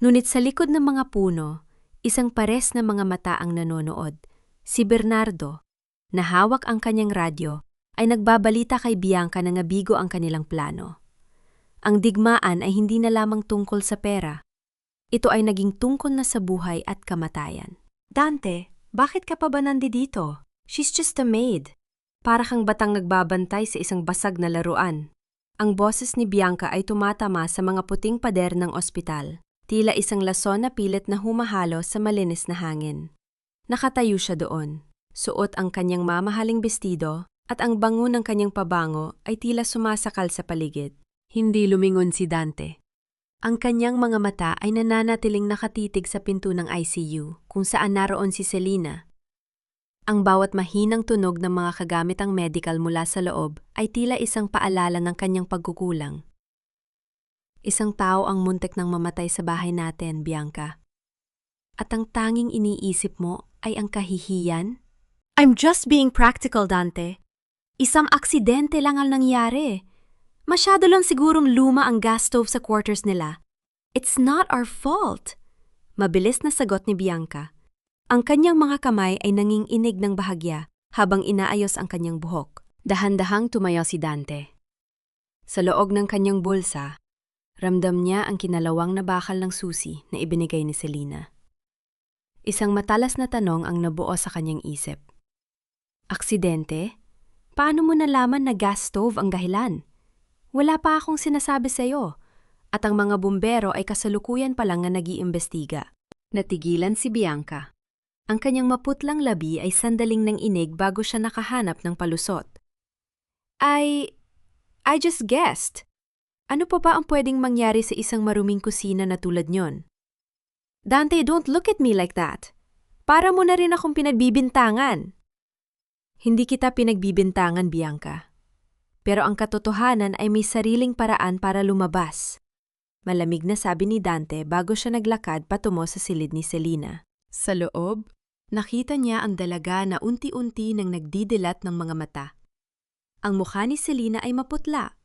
Ngunit sa likod ng mga puno, isang pares na mga mata ang nanonood. Si Bernardo, na hawak ang kanyang radyo, ay nagbabalita kay Bianca na nabigo ang kanilang plano. Ang digmaan ay hindi na lamang tungkol sa pera. Ito ay naging tungkol na sa buhay at kamatayan. "Dante, bakit ka pa ba nandito? She's just a maid." Para kang batang nagbabantay sa isang basag na laruan. Ang boses ni Bianca ay tumatama sa mga puting pader ng ospital. Tila isang lason na pilit na humahalo sa malinis na hangin. Nakatayo siya doon. Suot ang kanyang mamahaling bestido at ang bango ng kanyang pabango ay tila sumasakal sa paligid. Hindi lumingon si Dante. Ang kanyang mga mata ay nananatiling nakatitig sa pinto ng ICU kung saan naroon si Selina. Ang bawat mahinang tunog ng mga kagamitang medical mula sa loob ay tila isang paalala ng kanyang pagkukulang. "Isang tao ang muntik nang mamatay sa bahay natin, Bianca. At ang tanging iniisip mo ay ang kahihiyan?" "I'm just being practical, Dante. Isang aksidente lang ang nangyari. Masyado lang sigurong luma ang gas stove sa quarters nila. It's not our fault. Mabilis na sagot ni Bianca. Ang kanyang mga kamay ay nanginginig ng bahagya habang inaayos ang kanyang buhok. Dahan-dahang tumayo si Dante. Sa loob ng kanyang bulsa, ramdam niya ang kinalawang na bakal ng susi na ibinigay ni Selena. Isang matalas na tanong ang nabuo sa kanyang isip. Aksidente? Paano mo nalaman na gas stove ang dahilan? Wala pa akong sinasabi sa'yo. At ang mga bumbero ay kasalukuyan pa lang na nag-iimbestiga. Natigilan si Bianca. Ang kanyang maputlang labi ay sandaling nang inig bago siya nakahanap ng palusot. I just guessed. Ano pa ba ang pwedeng mangyari sa isang maruming kusina na tulad nyon? Dante, don't look at me like that. Para mo na rin akong pinagbibintangan. Hindi kita pinagbibintangan, Bianca. Pero ang katotohanan ay may sariling paraan para lumabas. Malamig na sabi ni Dante bago siya naglakad patungo sa silid ni Selena. Sa loob, nakita niya ang dalaga na unti-unti nang nagdidilat ng mga mata. Ang mukha ni Selena ay maputla,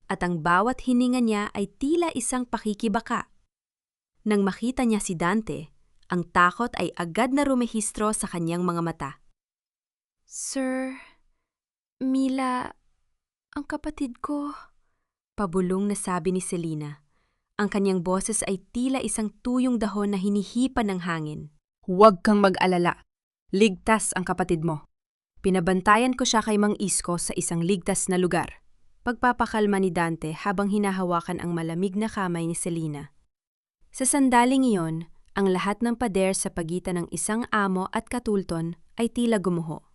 at ang bawat hininga niya ay tila isang pakikibaka. Nang makita niya si Dante, ang takot ay agad na rumehistro sa kanyang mga mata. Sir, Mila, ang kapatid ko, pabulong na sabi ni Selena. Ang kanyang boses ay tila isang tuyong dahon na hinihipa ng hangin. Huwag kang mag-alala. Ligtas ang kapatid mo. Pinabantayan ko siya kay Mang Isko sa isang ligtas na lugar. Pagpapakalma ni Dante habang hinahawakan ang malamig na kamay ni Selena. Sa sandaling iyon, ang lahat ng pader sa pagitan ng isang amo at katulton ay tila gumuho.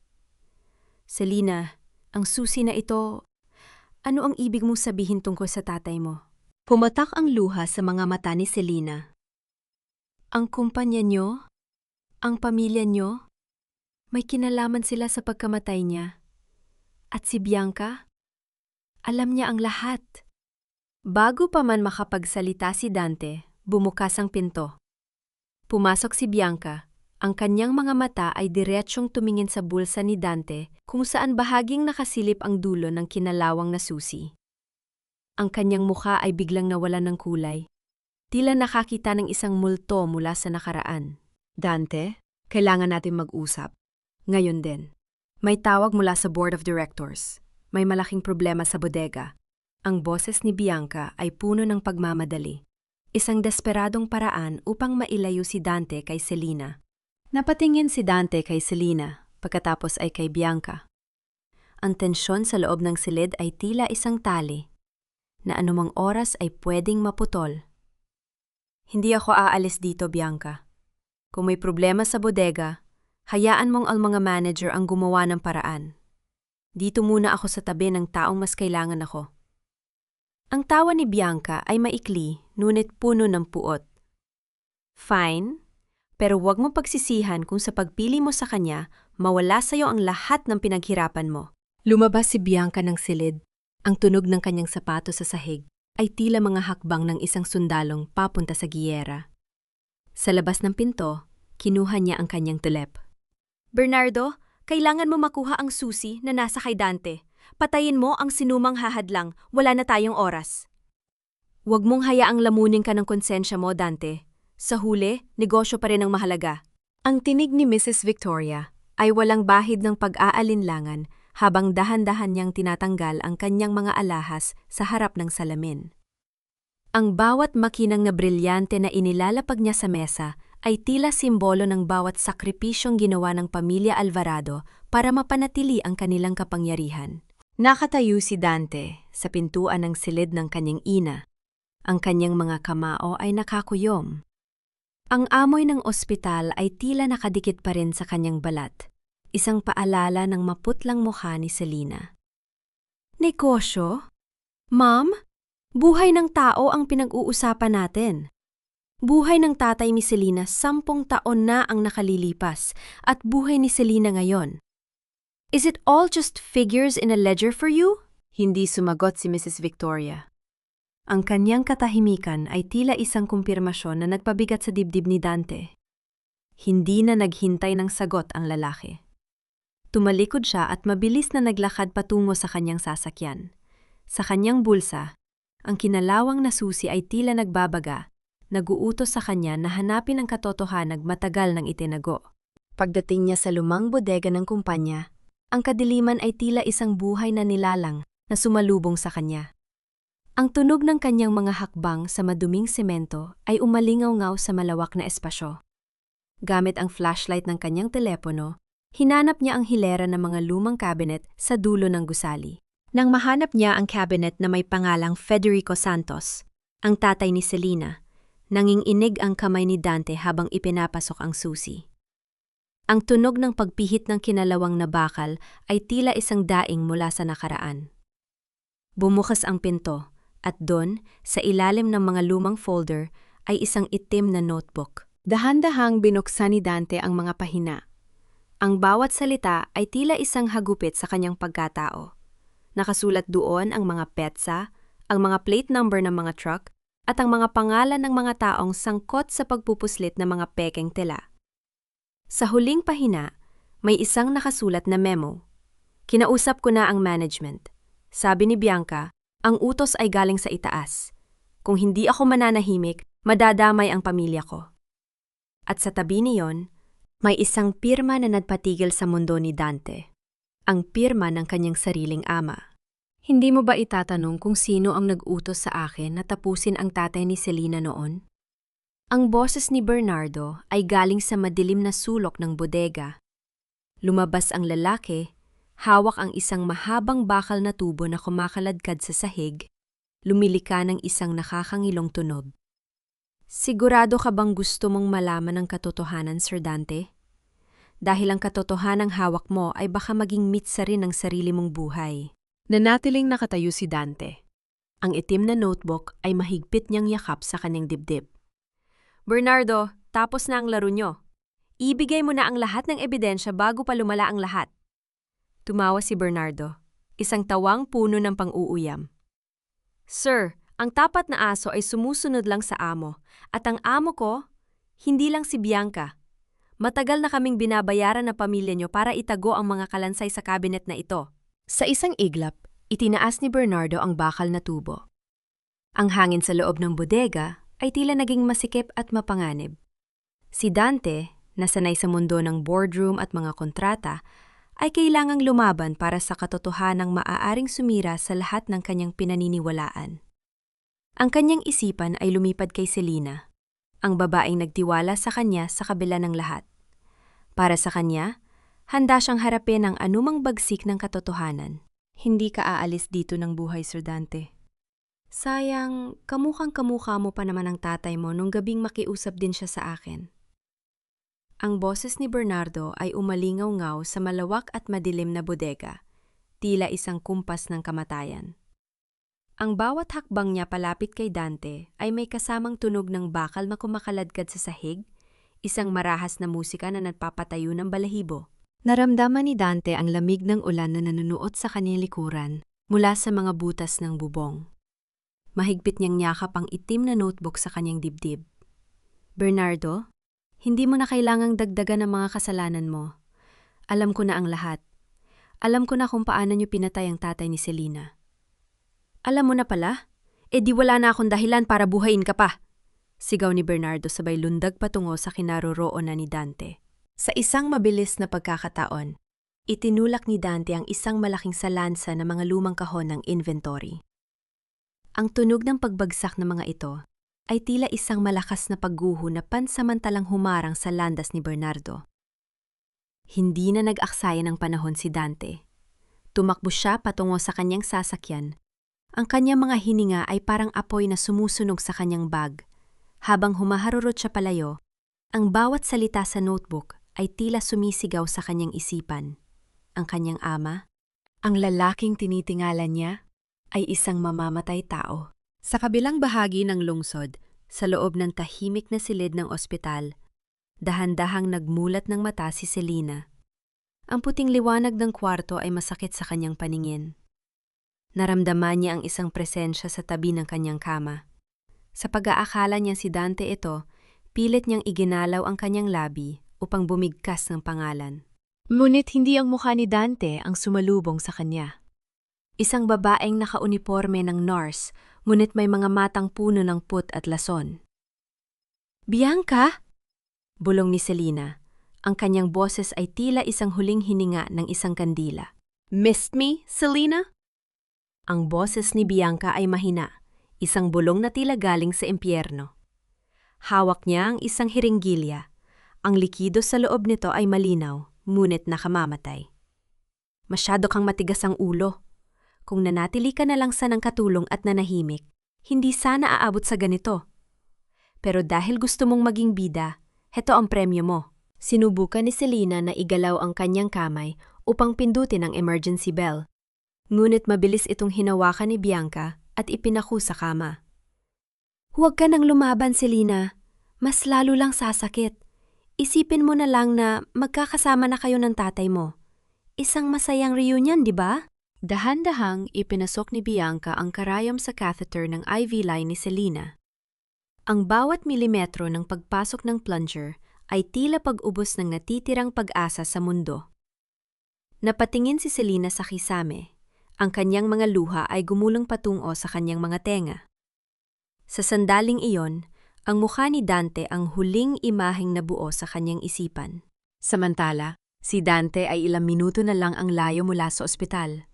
Selena, ang susi na ito, ano ang ibig mong sabihin tungkol sa tatay mo? Pumatak ang luha sa mga mata ni Selena. Ang kumpanya niyo? Ang pamilya niyo? May kinalaman sila sa pagkamatay niya. At si Bianca? Alam niya ang lahat. Bago pa man makapagsalita si Dante, bumukas ang pinto. Pumasok si Bianca. Ang kanyang mga mata ay diretsyong tumingin sa bulsa ni Dante kung saan bahaging nakasilip ang dulo ng kinalawang na susi. Ang kanyang mukha ay biglang nawalan ng kulay. Tila nakakita ng isang multo mula sa nakaraan. Dante, kailangan natin mag-usap. Ngayon din. May tawag mula sa Board of Directors. May malaking problema sa bodega. Ang boses ni Bianca ay puno ng pagmamadali. Isang desperadong paraan upang mailayo si Dante kay Selena. Napatingin si Dante kay Selena, pagkatapos ay kay Bianca. Ang tensyon sa loob ng silid ay tila isang tali, na anumang oras ay pwedeng maputol. Hindi ako aalis dito, Bianca. Kung may problema sa bodega, hayaan mong ang mga manager ang gumawa ng paraan. Dito muna ako sa tabi ng taong mas kailangan ako. Ang tawa ni Bianca ay maikli, ngunit puno ng puot. Fine, pero huwag mong pagsisihan kung sa pagpili mo sa kanya, mawala sa'yo ang lahat ng pinaghirapan mo. Lumabas si Bianca ng silid. Ang tunog ng kanyang sapato sa sahig ay tila mga hakbang ng isang sundalong papunta sa giyera. Sa labas ng pinto, kinuha niya ang kanyang tulep. Bernardo, kailangan mo makuha ang susi na nasa kay Dante. Patayin mo ang sinumang hahadlang, wala na tayong oras. Huwag mong hayaang lamunin ka ng konsensya mo, Dante. Sa huli, negosyo pa rin ang mahalaga. Ang tinig ni Mrs. Victoria ay walang bahid ng pag-aalinlangan habang dahan-dahan niyang tinatanggal ang kanyang mga alahas sa harap ng salamin. Ang bawat makinang na brilyante na inilalapag niya sa mesa ay tila simbolo ng bawat sakripisyong ginawa ng pamilya Alvarado para mapanatili ang kanilang kapangyarihan. Nakatayo si Dante sa pintuan ng silid ng kanyang ina. Ang kanyang mga kamao ay nakakuyom. Ang amoy ng ospital ay tila nakadikit pa rin sa kanyang balat, isang paalala ng maputlang mukha ni Selena. Negosyo? Ma'am, buhay ng tao ang pinag-uusapan natin. Buhay ng tatay ni Selena 10 taon na ang nakalilipas at buhay ni Selena ngayon. Is it all just figures in a ledger for you? Hindi sumagot si Mrs. Victoria. Ang kanyang katahimikan ay tila isang kumpirmasyon na nagpabigat sa dibdib ni Dante. Hindi na naghintay ng sagot ang lalaki. Tumalikod siya at mabilis na naglakad patungo sa kanyang sasakyan. Sa kanyang bulsa, ang kinalawang na susi ay tila nagbabaga naguutos sa kanya na hanapin ang katotohanan matagal nang itinago. Pagdating niya sa lumang bodega ng kumpanya, ang kadiliman ay tila isang buhay na nilalang na sumalubong sa kanya. Ang tunog ng kanyang mga hakbang sa maduming semento ay umalingaw-ngaw sa malawak na espasyo. Gamit ang flashlight ng kanyang telepono, hinanap niya ang hilera ng mga lumang cabinet sa dulo ng gusali. Nang mahanap niya ang cabinet na may pangalang Federico Santos, ang tatay ni Selena, nanginginig ang kamay ni Dante habang ipinapasok ang susi. Ang tunog ng pagpihit ng kinalawang na bakal ay tila isang daing mula sa nakaraan. Bumukas ang pinto, at doon, sa ilalim ng mga lumang folder, ay isang itim na notebook. Dahan-dahang binuksan ni Dante ang mga pahina. Ang bawat salita ay tila isang hagupit sa kanyang pagkatao. Nakasulat doon ang mga petsa, ang mga plate number ng mga truck, at ang mga pangalan ng mga taong sangkot sa pagpupuslit ng mga pekeng tela. Sa huling pahina, may isang nakasulat na memo. Kinausap ko na ang management. Sabi ni Bianca, ang utos ay galing sa itaas. Kung hindi ako mananahimik, madadamay ang pamilya ko. At sa tabi niyon, may isang pirma na nagpatigil sa mundo ni Dante. Ang pirma ng kanyang sariling ama. Hindi mo ba itatanong kung sino ang nag-utos sa akin na tapusin ang tatay ni Selena noon? Ang boses ni Bernardo ay galing sa madilim na sulok ng bodega. Lumabas ang lalaki, hawak ang isang mahabang bakal na tubo na kumakaladkad sa sahig, lumilika ng isang nakakangilong tunog. Sigurado ka bang gusto mong malaman ang katotohanan, Sir Dante? Dahil ang katotohanang hawak mo ay baka maging mitsa rin ng sarili mong buhay. Nanatiling nakatayo si Dante. Ang itim na notebook ay mahigpit niyang yakap sa kanyang dibdib. Bernardo, tapos na ang laro niyo. Ibigay mo na ang lahat ng ebidensya bago pa lumala ang lahat. Tumawa si Bernardo, isang tawang puno ng pang-uuyam. Sir, ang tapat na aso ay sumusunod lang sa amo, at ang amo ko, hindi lang si Bianca. Matagal na kaming binabayaran ng pamilya niyo para itago ang mga kalansay sa kabinet na ito. Sa isang iglap, itinaas ni Bernardo ang bakal na tubo. Ang hangin sa loob ng bodega ay tila naging masikip at mapanganib. Si Dante, na sanay sa mundo ng boardroom at mga kontrata, ay kailangang lumaban para sa katotohanang maaaring sumira sa lahat ng kanyang pinaniniwalaan. Ang kanyang isipan ay lumipad kay Selena, ang babaeng nagtiwala sa kanya sa kabila ng lahat. Para sa kanya, handa siyang harapin ang anumang bagsik ng katotohanan. Hindi ka aalis dito ng buhay, Sir Dante. Sayang, kamukhang-kamukha mo pa naman ang tatay mo nung gabing makiusap din siya sa akin. Ang boses ni Bernardo ay umalingaw-ngaw sa malawak at madilim na bodega, tila isang kumpas ng kamatayan. Ang bawat hakbang niya palapit kay Dante ay may kasamang tunog ng bakal na kumakaladkad sa sahig, isang marahas na musika na nagpapatayo ng balahibo. Naramdaman ni Dante ang lamig ng ulan na nanunuot sa kanyang likuran mula sa mga butas ng bubong. Mahigpit niyang yakap ang itim na notebook sa kanyang dibdib. Bernardo, hindi mo na kailangang dagdagan ang mga kasalanan mo. Alam ko na ang lahat. Alam ko na kung paano niyo pinatay ang tatay ni Selena. Alam mo na pala? Di wala na akong dahilan para buhayin ka pa. Sigaw ni Bernardo sabay lundag patungo sa kinaroroonan ni Dante. Sa isang mabilis na pagkakataon, itinulak ni Dante ang isang malaking salansa na mga lumang kahon ng inventory. Ang tunog ng pagbagsak ng mga ito ay tila isang malakas na pagguho na pansamantalang humarang sa landas ni Bernardo. Hindi na nag-aksaya ng panahon si Dante. Tumakbo siya patungo sa kanyang sasakyan. Ang kanyang mga hininga ay parang apoy na sumusunog sa kanyang bag. Habang humaharurot siya palayo, ang bawat salita sa notebook ay tila sumisigaw sa kanyang isipan. Ang kanyang ama, ang lalaking tinitingalan niya, ay isang mamamatay tao. Sa kabilang bahagi ng lungsod, sa loob ng tahimik na silid ng ospital, dahan-dahang nagmulat ng mata si Selena. Ang puting liwanag ng kwarto ay masakit sa kanyang paningin. Naramdaman niya ang isang presensya sa tabi ng kanyang kama. Sa pag-aakala niya si Dante ito, pilit niyang iginalaw ang kanyang labi upang bumigkas ng pangalan. Ngunit hindi ang mukha ni Dante ang sumalubong sa kanya. Isang babaeng nakauniporme ng nurse, ngunit may mga matang puno ng put at lason. Bianca? Bulong ni Selina. Ang kanyang boses ay tila isang huling hininga ng isang kandila. Missed me, Selina? Ang boses ni Bianca ay mahina, isang bulong na tila galing sa impyerno. Hawak niya ang isang hiringgilya. Ang likido sa loob nito ay malinaw, ngunit nakamamatay. Masyado kang matigas ang ulo. Kung nanatili ka na lang sa ng katulong at nanahimik, hindi sana aabot sa ganito. Pero dahil gusto mong maging bida, heto ang premyo mo. Sinubukan ni Selina na igalaw ang kanyang kamay upang pindutin ang emergency bell. Ngunit mabilis itong hinawakan ni Bianca at ipinaku sa kama. Huwag ka nang lumaban, Selina. Mas lalo lang sasakit. Isipin mo na lang na magkakasama na kayo ng tatay mo. Isang masayang reunion, di ba? Dahan-dahang ipinasok ni Bianca ang karayom sa catheter ng IV line ni Selina. Ang bawat milimetro ng pagpasok ng plunger ay tila pag-ubos ng natitirang pag-asa sa mundo. Napatingin si Selina sa kisame. Ang kanyang mga luha ay gumulong patungo sa kanyang mga tenga. Sa sandaling iyon, ang mukha ni Dante ang huling imaheng nabuo sa kanyang isipan. Samantala, si Dante ay ilang minuto na lang ang layo mula sa ospital.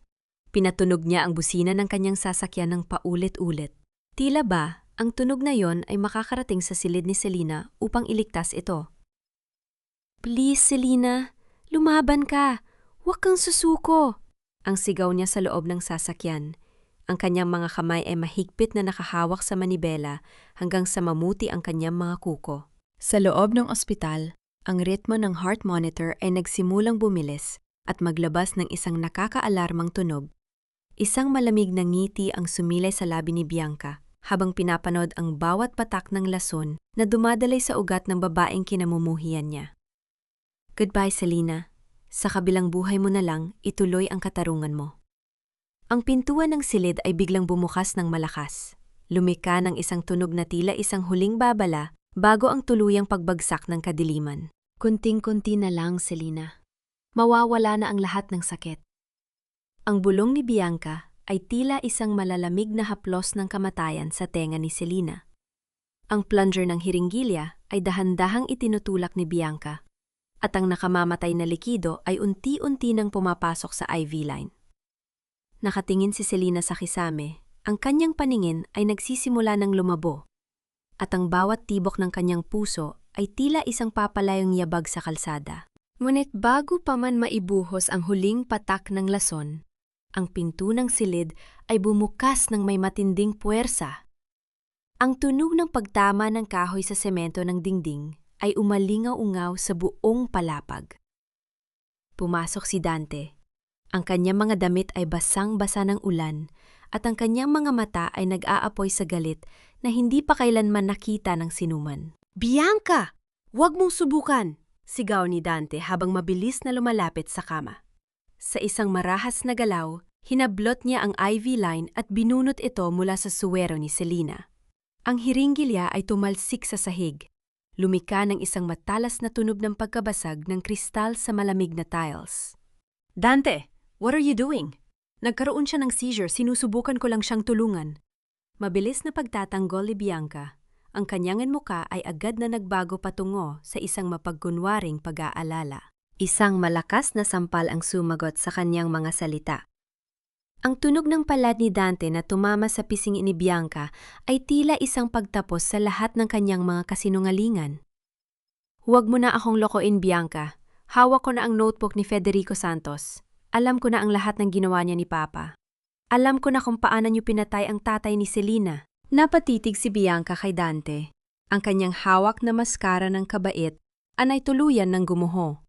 Pinatunog niya ang busina ng kanyang sasakyan ng paulit-ulit. Tila ba, ang tunog na yon ay makakarating sa silid ni Selina upang iligtas ito. Please, Selina, lumaban ka. Huwag kang susuko. Ang sigaw niya sa loob ng sasakyan. Ang kanyang mga kamay ay mahigpit na nakahawak sa manibela hanggang sa mamuti ang kanyang mga kuko. Sa loob ng ospital, ang ritmo ng heart monitor ay nagsimulang bumilis at maglabas ng isang nakakaalarmang tunog. Isang malamig na ngiti ang sumilay sa labi ni Bianca habang pinapanood ang bawat patak ng lason na dumadalay sa ugat ng babaeng kinamumuhian niya. Goodbye, Selina. Sa kabilang buhay mo na lang, ituloy ang katarungan mo. Ang pintuan ng silid ay biglang bumukas ng malakas. Lumika ng isang tunog na tila isang huling babala bago ang tuluyang pagbagsak ng kadiliman. Kunting-kunti na lang, Selina. Mawawala na ang lahat ng sakit. Ang bulong ni Bianca ay tila isang malalamig na haplos ng kamatayan sa tenga ni Selina. Ang plunger ng hiringgilya ay dahan-dahang itinutulak ni Bianca at ang nakamamatay na likido ay unti-unti nang pumapasok sa IV line. Nakatingin si Selina sa kisame, ang kanyang paningin ay nagsisimula ng lumabo, at ang bawat tibok ng kanyang puso ay tila isang papalayong yabag sa kalsada. Ngunit bago pa man maibuhos ang huling patak ng lason, ang pinto ng silid ay bumukas ng may matinding puwersa. Ang tunog ng pagtama ng kahoy sa semento ng dingding ay umalingaw-ungaw sa buong palapag. Pumasok si Dante. Ang kanyang mga damit ay basang-basa ng ulan at ang kanyang mga mata ay nag-aapoy sa galit na hindi pa kailanman nakita ng sinuman. Bianca! Huwag mong subukan! Sigaw ni Dante habang mabilis na lumalapit sa kama. Sa isang marahas na galaw, hinablot niya ang IV line at binunot ito mula sa suwero ni Selina. Ang hiringgilya ay tumalsik sa sahig. Lumika ng isang matalas na tunog ng pagkabasag ng kristal sa malamig na tiles. Dante, what are you doing? Nagkaroon siya ng seizure, sinusubukan ko lang siyang tulungan. Mabilis na pagtatanggol ni Bianca, ang kanyang muka ay agad na nagbago patungo sa isang mapagkunwaring pag-aalala. Isang malakas na sampal ang sumagot sa kanyang mga salita. Ang tunog ng palad ni Dante na tumama sa pisngi ni Bianca ay tila isang pagtapos sa lahat ng kanyang mga kasinungalingan. Huwag mo na akong lokoin, Bianca. Hawak ko na ang notebook ni Federico Santos. Alam ko na ang lahat ng ginawa niya ni Papa. Alam ko na kung paano niyo pinatay ang tatay ni Selina. Napatitig si Bianca kay Dante. Ang kanyang hawak na maskara ng kabait ay tuluyan ng gumuho.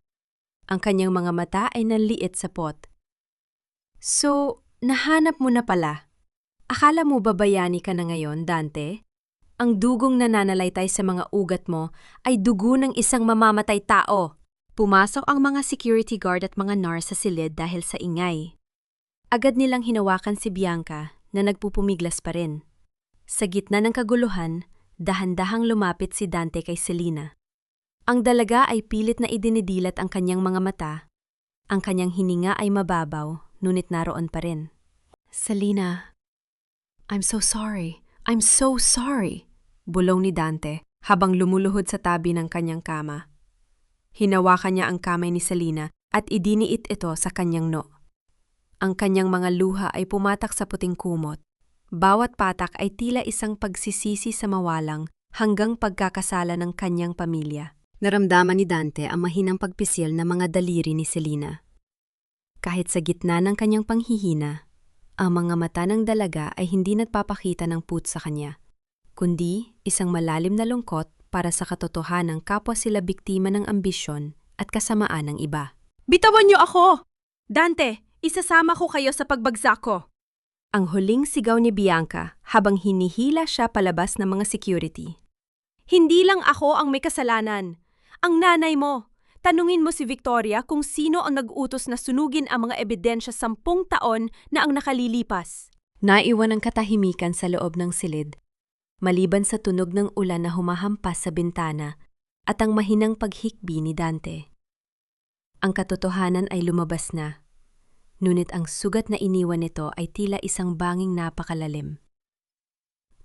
Ang kanyang mga mata ay nanliit sa pot. So, nahanap mo na pala. Akala mo babayani ka na ngayon, Dante? Ang dugong nananalaytay sa mga ugat mo ay dugo ng isang mamamatay tao. Pumasok ang mga security guard at mga nurse sa silid dahil sa ingay. Agad nilang hinawakan si Bianca na nagpupumiglas pa rin. Sa gitna ng kaguluhan, dahan-dahang lumapit si Dante kay Selina. Ang dalaga ay pilit na idinidilat ang kanyang mga mata. Ang kanyang hininga ay mababaw, ngunit naroon pa rin. Selina, I'm so sorry. I'm so sorry, bulong ni Dante habang lumuluhod sa tabi ng kanyang kama. Hinawakan niya ang kamay ni Selena at idiniit ito sa kanyang no. Ang kanyang mga luha ay pumatak sa puting kumot. Bawat patak ay tila isang pagsisisi sa mawalang hanggang pagkakasala ng kanyang pamilya. Naramdaman ni Dante ang mahinang pagpisil ng mga daliri ni Selena. Kahit sa gitna ng kanyang panghihina, ang mga mata ng dalaga ay hindi nagpapakita ng put sa kanya, kundi isang malalim na lungkot para sa katotohanang kapwa sila biktima ng ambisyon at kasamaan ng iba. Bitawan niyo ako! Dante, isasama ko kayo sa pagbagsak ko! Ang huling sigaw ni Bianca habang hinihila siya palabas ng mga security. Hindi lang ako ang may kasalanan. Ang nanay mo. Tanungin mo si Victoria kung sino ang nag-utos na sunugin ang mga ebidensya 10 taon na ang nakalilipas. Naiwan ang katahimikan sa loob ng silid, maliban sa tunog ng ulan na humahampas sa bintana at ang mahinang paghikbi ni Dante. Ang katotohanan ay lumabas na, ngunit ang sugat na iniwan nito ay tila isang banging napakalalim.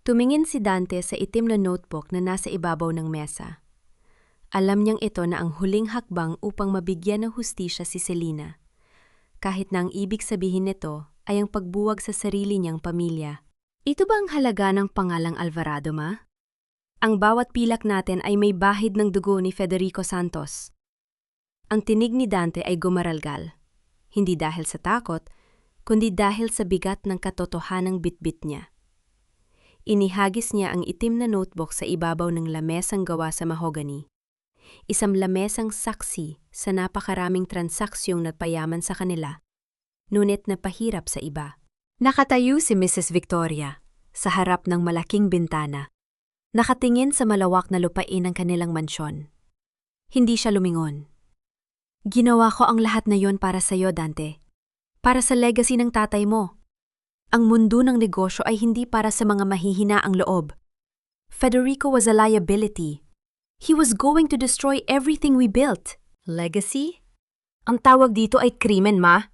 Tumingin si Dante sa itim na notebook na nasa ibabaw ng mesa. Alam niyang ito na ang huling hakbang upang mabigyan ng hustisya si Selena, kahit na ang ibig sabihin nito ay ang pagbuwag sa sarili niyang pamilya. Ito ba ang halaga ng pangalang Alvarado, ma? Ang bawat pilak natin ay may bahid ng dugo ni Federico Santos. Ang tinig ni Dante ay gumaralgal, hindi dahil sa takot, kundi dahil sa bigat ng katotohanang bitbit niya. Inihagis niya ang itim na notebook sa ibabaw ng lamesang gawa sa mahogany. Isang lamesang saksi sa napakaraming transaksyong nagpayaman sa kanila, ngunit napahirap sa iba. Nakatayo si Mrs. Victoria sa harap ng malaking bintana, nakatingin sa malawak na lupain ng kanilang mansyon. Hindi siya lumingon. Ginawa ko ang lahat na yon para sa iyo, Dante. Para sa legacy ng tatay mo. Ang mundo ng negosyo ay hindi para sa mga mahihinaang loob. Federico was a liability. He was going to destroy everything we built. Legacy? Ang tawag dito ay krimen, ma.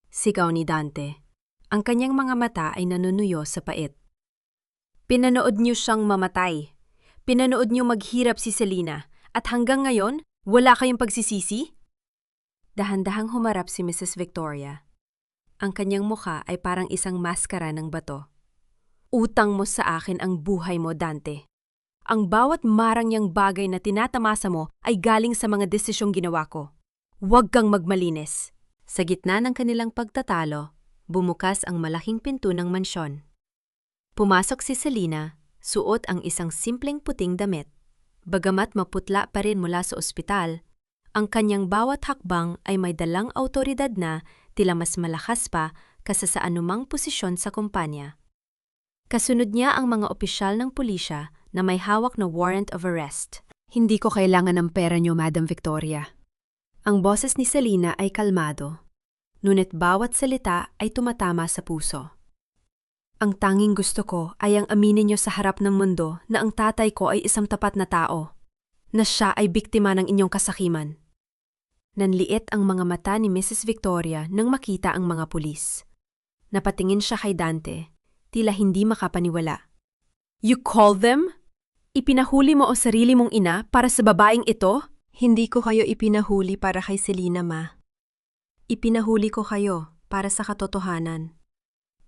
Sigaw ni Dante. Ang kanyang mga mata ay nanunuyo sa pait. Pinanood niyo siyang mamatay. Pinanood niyo maghirap si Selena. At hanggang ngayon, wala kayong pagsisisi? Dahan-dahang humarap si Mrs. Victoria. Ang kanyang mukha ay parang isang maskara ng bato. Utang mo sa akin ang buhay mo, Dante. Ang bawat marangyang bagay na tinatamasa mo ay galing sa mga desisyong ginawa ko. Huwag kang magmalinis. Sa gitna ng kanilang pagtatalo, bumukas ang malaking pinto ng mansyon. Pumasok si Selena, suot ang isang simpleng puting damit. Bagamat maputla pa rin mula sa ospital, ang kanyang bawat hakbang ay may dalang awtoridad na tila mas malakas pa kaysa sa anumang posisyon sa kumpanya. Kasunod niya ang mga opisyal ng pulisya na may hawak na warrant of arrest. Hindi ko kailangan ng pera niyo, Madam Victoria. Ang boses ni Selena ay kalmado, ngunit bawat salita ay tumatama sa puso. Ang tanging gusto ko ay ang aminin niyo sa harap ng mundo na ang tatay ko ay isang tapat na tao, na siya ay biktima ng inyong kasakiman. Nanliit ang mga mata ni Mrs. Victoria nang makita ang mga pulis. Napatingin siya kay Dante, tila hindi makapaniwala. You call them? Ipinahuli mo ang sarili mong ina para sa babaeng ito? Hindi ko kayo ipinahuli para kay Selena, ma. Ipinahuli ko kayo para sa katotohanan.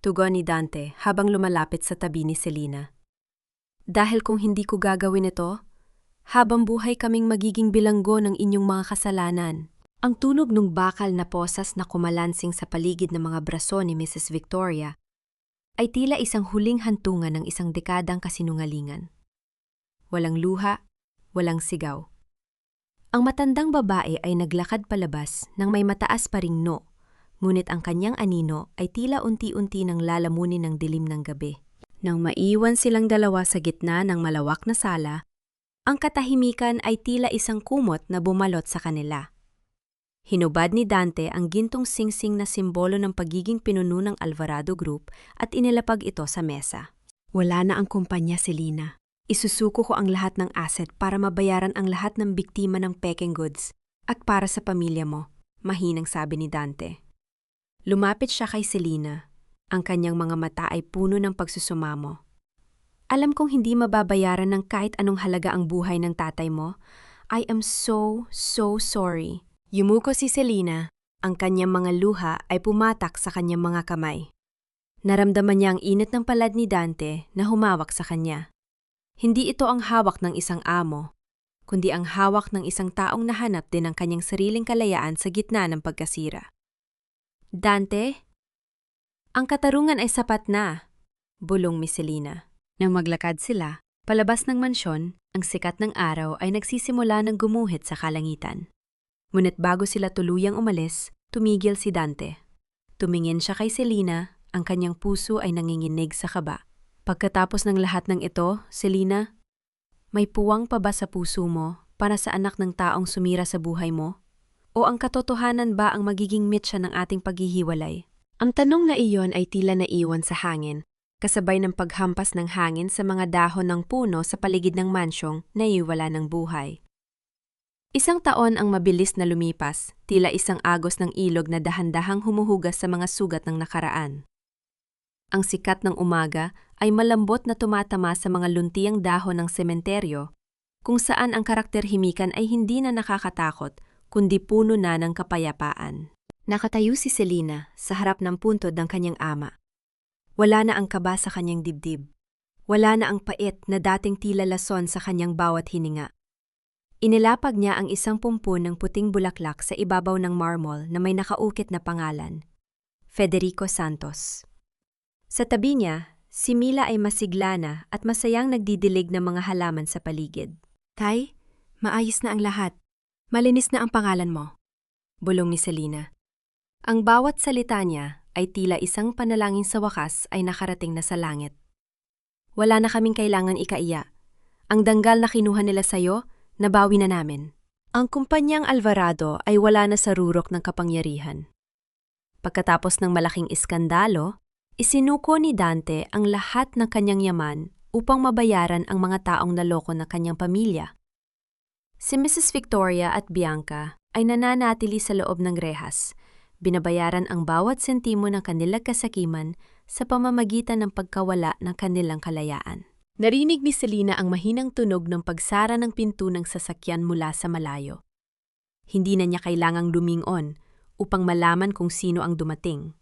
Tugon ni Dante habang lumalapit sa tabi ni Selena. Dahil kung hindi ko gagawin ito, habang buhay kaming magiging bilanggo ng inyong mga kasalanan. Ang tunog ng bakal na posas na kumalansing sa paligid ng mga braso ni Mrs. Victoria ay tila isang huling hantungan ng isang dekadang kasinungalingan. Walang luha, walang sigaw. Ang matandang babae ay naglakad palabas nang may mataas pa ring no, ngunit ang kanyang anino ay tila unti-unti nang lalamunin ng dilim ng gabi. Nang maiwan silang dalawa sa gitna ng malawak na sala, ang katahimikan ay tila isang kumot na bumalot sa kanila. Hinubad ni Dante ang gintong singsing na simbolo ng pagiging pinuno ng Alvarado Group at inilapag ito sa mesa. Wala na ang kumpanya, Selena. Isusuko ko ang lahat ng asset para mabayaran ang lahat ng biktima ng peking goods at para sa pamilya mo, mahinang sabi ni Dante. Lumapit siya kay Selena. Ang kanyang mga mata ay puno ng pagsusumamo. Alam kong hindi mababayaran ng kahit anong halaga ang buhay ng tatay mo. I am so sorry. Yumuko si Selena. Ang kanyang mga luha ay pumatak sa kanyang mga kamay. Naramdaman niya ang init ng palad ni Dante na humawak sa kanya. Hindi ito ang hawak ng isang amo, kundi ang hawak ng isang taong nahanap din ang kanyang sariling kalayaan sa gitna ng pagkasira. Dante, ang katarungan ay sapat na, bulong Miss Selena. Nang maglakad sila, palabas ng mansyon, ang sikat ng araw ay nagsisimula ng gumuhit sa kalangitan. Ngunit bago sila tuluyang umalis, tumigil si Dante. Tumingin siya kay Selena, ang kanyang puso ay nanginginig sa kaba. Pagkatapos ng lahat ng ito, Selena, may puwang pa ba sa puso mo para sa anak ng taong sumira sa buhay mo? O ang katotohanan ba ang magiging mitsa ng ating paghihiwalay? Ang tanong na iyon ay tila naiwan sa hangin, kasabay ng paghampas ng hangin sa mga dahon ng puno sa paligid ng mansyong naiwala ng buhay. Isang taon ang mabilis na lumipas, tila isang agos ng ilog na dahan-dahang humuhugas sa mga sugat ng nakaraan. Ang sikat ng umaga ay malambot na tumatama sa mga luntiang dahon ng sementeryo, kung saan ang karakterhimikan ay hindi na nakakatakot, kundi puno na ng kapayapaan. Nakatayo si Selena sa harap ng puntod ng kanyang ama. Wala na ang kaba sa kanyang dibdib. Wala na ang pait na dating tila lason sa kanyang bawat hininga. Inilapag niya ang isang pumpon ng puting bulaklak sa ibabaw ng marmol na may nakaukit na pangalan, Federico Santos. Sa tabi niya, si Mila ay masigla na at masayang nagdidilig ng mga halaman sa paligid. Tay, maayos na ang lahat. Malinis na ang pangalan mo, bulong ni Selena. Ang bawat salita niya ay tila isang panalangin sa wakas ay nakarating na sa langit. Wala na kaming kailangan ikaiya. Ang danggal na kinuha nila sa'yo, nabawi na namin. Ang kumpanyang Alvarado ay wala na sa rurok ng kapangyarihan. Pagkatapos ng malaking iskandalo, isinuko ni Dante ang lahat ng kanyang yaman upang mabayaran ang mga taong naloko na kanyang pamilya. Si Mrs. Victoria at Bianca ay nananatili sa loob ng rehas, binabayaran ang bawat sentimo ng kanilang kasakiman sa pamamagitan ng pagkawala ng kanilang kalayaan. Narinig ni Selena ang mahinang tunog ng pagsara ng pinto ng sasakyan mula sa malayo. Hindi na niya kailangang lumingon upang malaman kung sino ang dumating.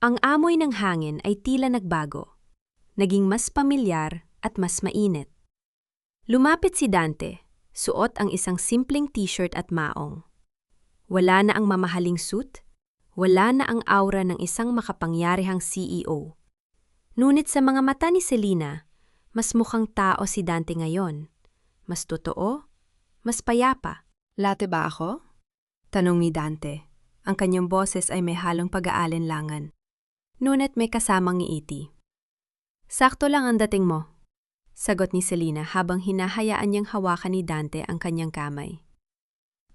Ang amoy ng hangin ay tila nagbago, naging mas pamilyar at mas mainit. Lumapit si Dante, suot ang isang simpleng t-shirt at maong. Wala na ang mamahaling suit, wala na ang aura ng isang makapangyarihang CEO. Ngunit sa mga mata ni Selena, mas mukhang tao si Dante ngayon. Mas totoo, mas payapa. Late ba ako? Tanong ni Dante. Ang kanyang boses ay may halong pag-aalinlangan. Ngunit may kasamang ngiti. Sakto lang ang dating mo, sagot ni Selena habang hinahayaan niyang hawakan ni Dante ang kanyang kamay.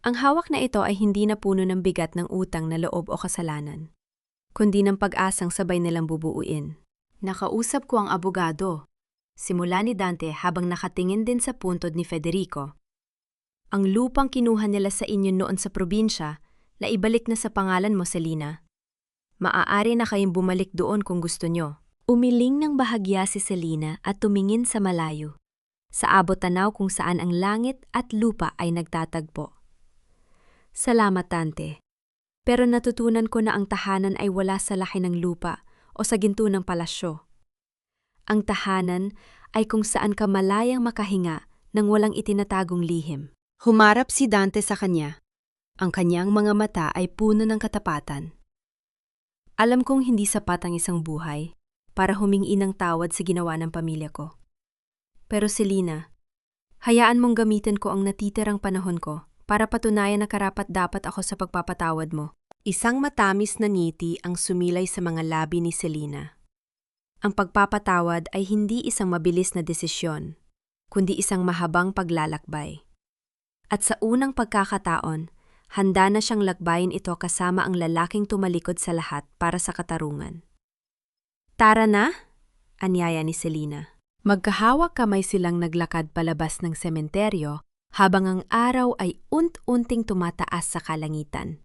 Ang hawak na ito ay hindi na puno ng bigat ng utang na loob o kasalanan, kundi ng pag-asang sabay nilang bubuuin. Nakausap ko ang abogado, simula ni Dante habang nakatingin din sa puntod ni Federico. Ang lupang kinuha nila sa inyo noon sa probinsya, na ibalik na sa pangalan mo, Selena. Maaari na kayong bumalik doon kung gusto nyo. Umiling ng bahagya si Selena at tumingin sa malayo, sa abot tanaw kung saan ang langit at lupa ay nagtatagpo. Salamat, Dante. Pero natutunan ko na ang tahanan ay wala sa laki ng lupa o sa ginto ng palasyo. Ang tahanan ay kung saan ka malayang makahinga nang walang itinatagong lihim. Humarap si Dante sa kanya. Ang kanyang mga mata ay puno ng katapatan. Alam kong hindi sapat ang isang buhay para humingi ng tawad sa ginawa ng pamilya ko. Pero Selena, hayaan mong gamitin ko ang natitirang panahon ko para patunayan na karapat-dapat ako sa pagpapatawad mo. Isang matamis na ngiti ang sumilay sa mga labi ni Selena. Ang pagpapatawad ay hindi isang mabilis na desisyon, kundi isang mahabang paglalakbay. At sa unang pagkakataon, handa na siyang lakbayin ito kasama ang lalaking tumalikod sa lahat para sa katarungan. Tara na, anyaya ni Selena. Magkahawak kamay silang naglakad palabas ng sementeryo habang ang araw ay unt-unting tumataas sa kalangitan.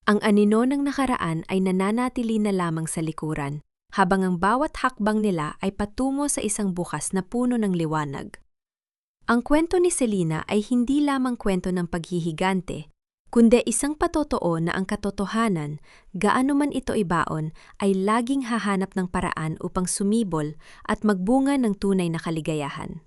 Ang anino ng nakaraan ay nananatili na lamang sa likuran, habang ang bawat hakbang nila ay patungo sa isang bukas na puno ng liwanag. Ang kwento ni Selena ay hindi lamang kwento ng paghihigante, kundi isang patotoo na ang katotohanan, gaano man ito ibaon, ay laging hahanap ng paraan upang sumibol at magbunga ng tunay na kaligayahan.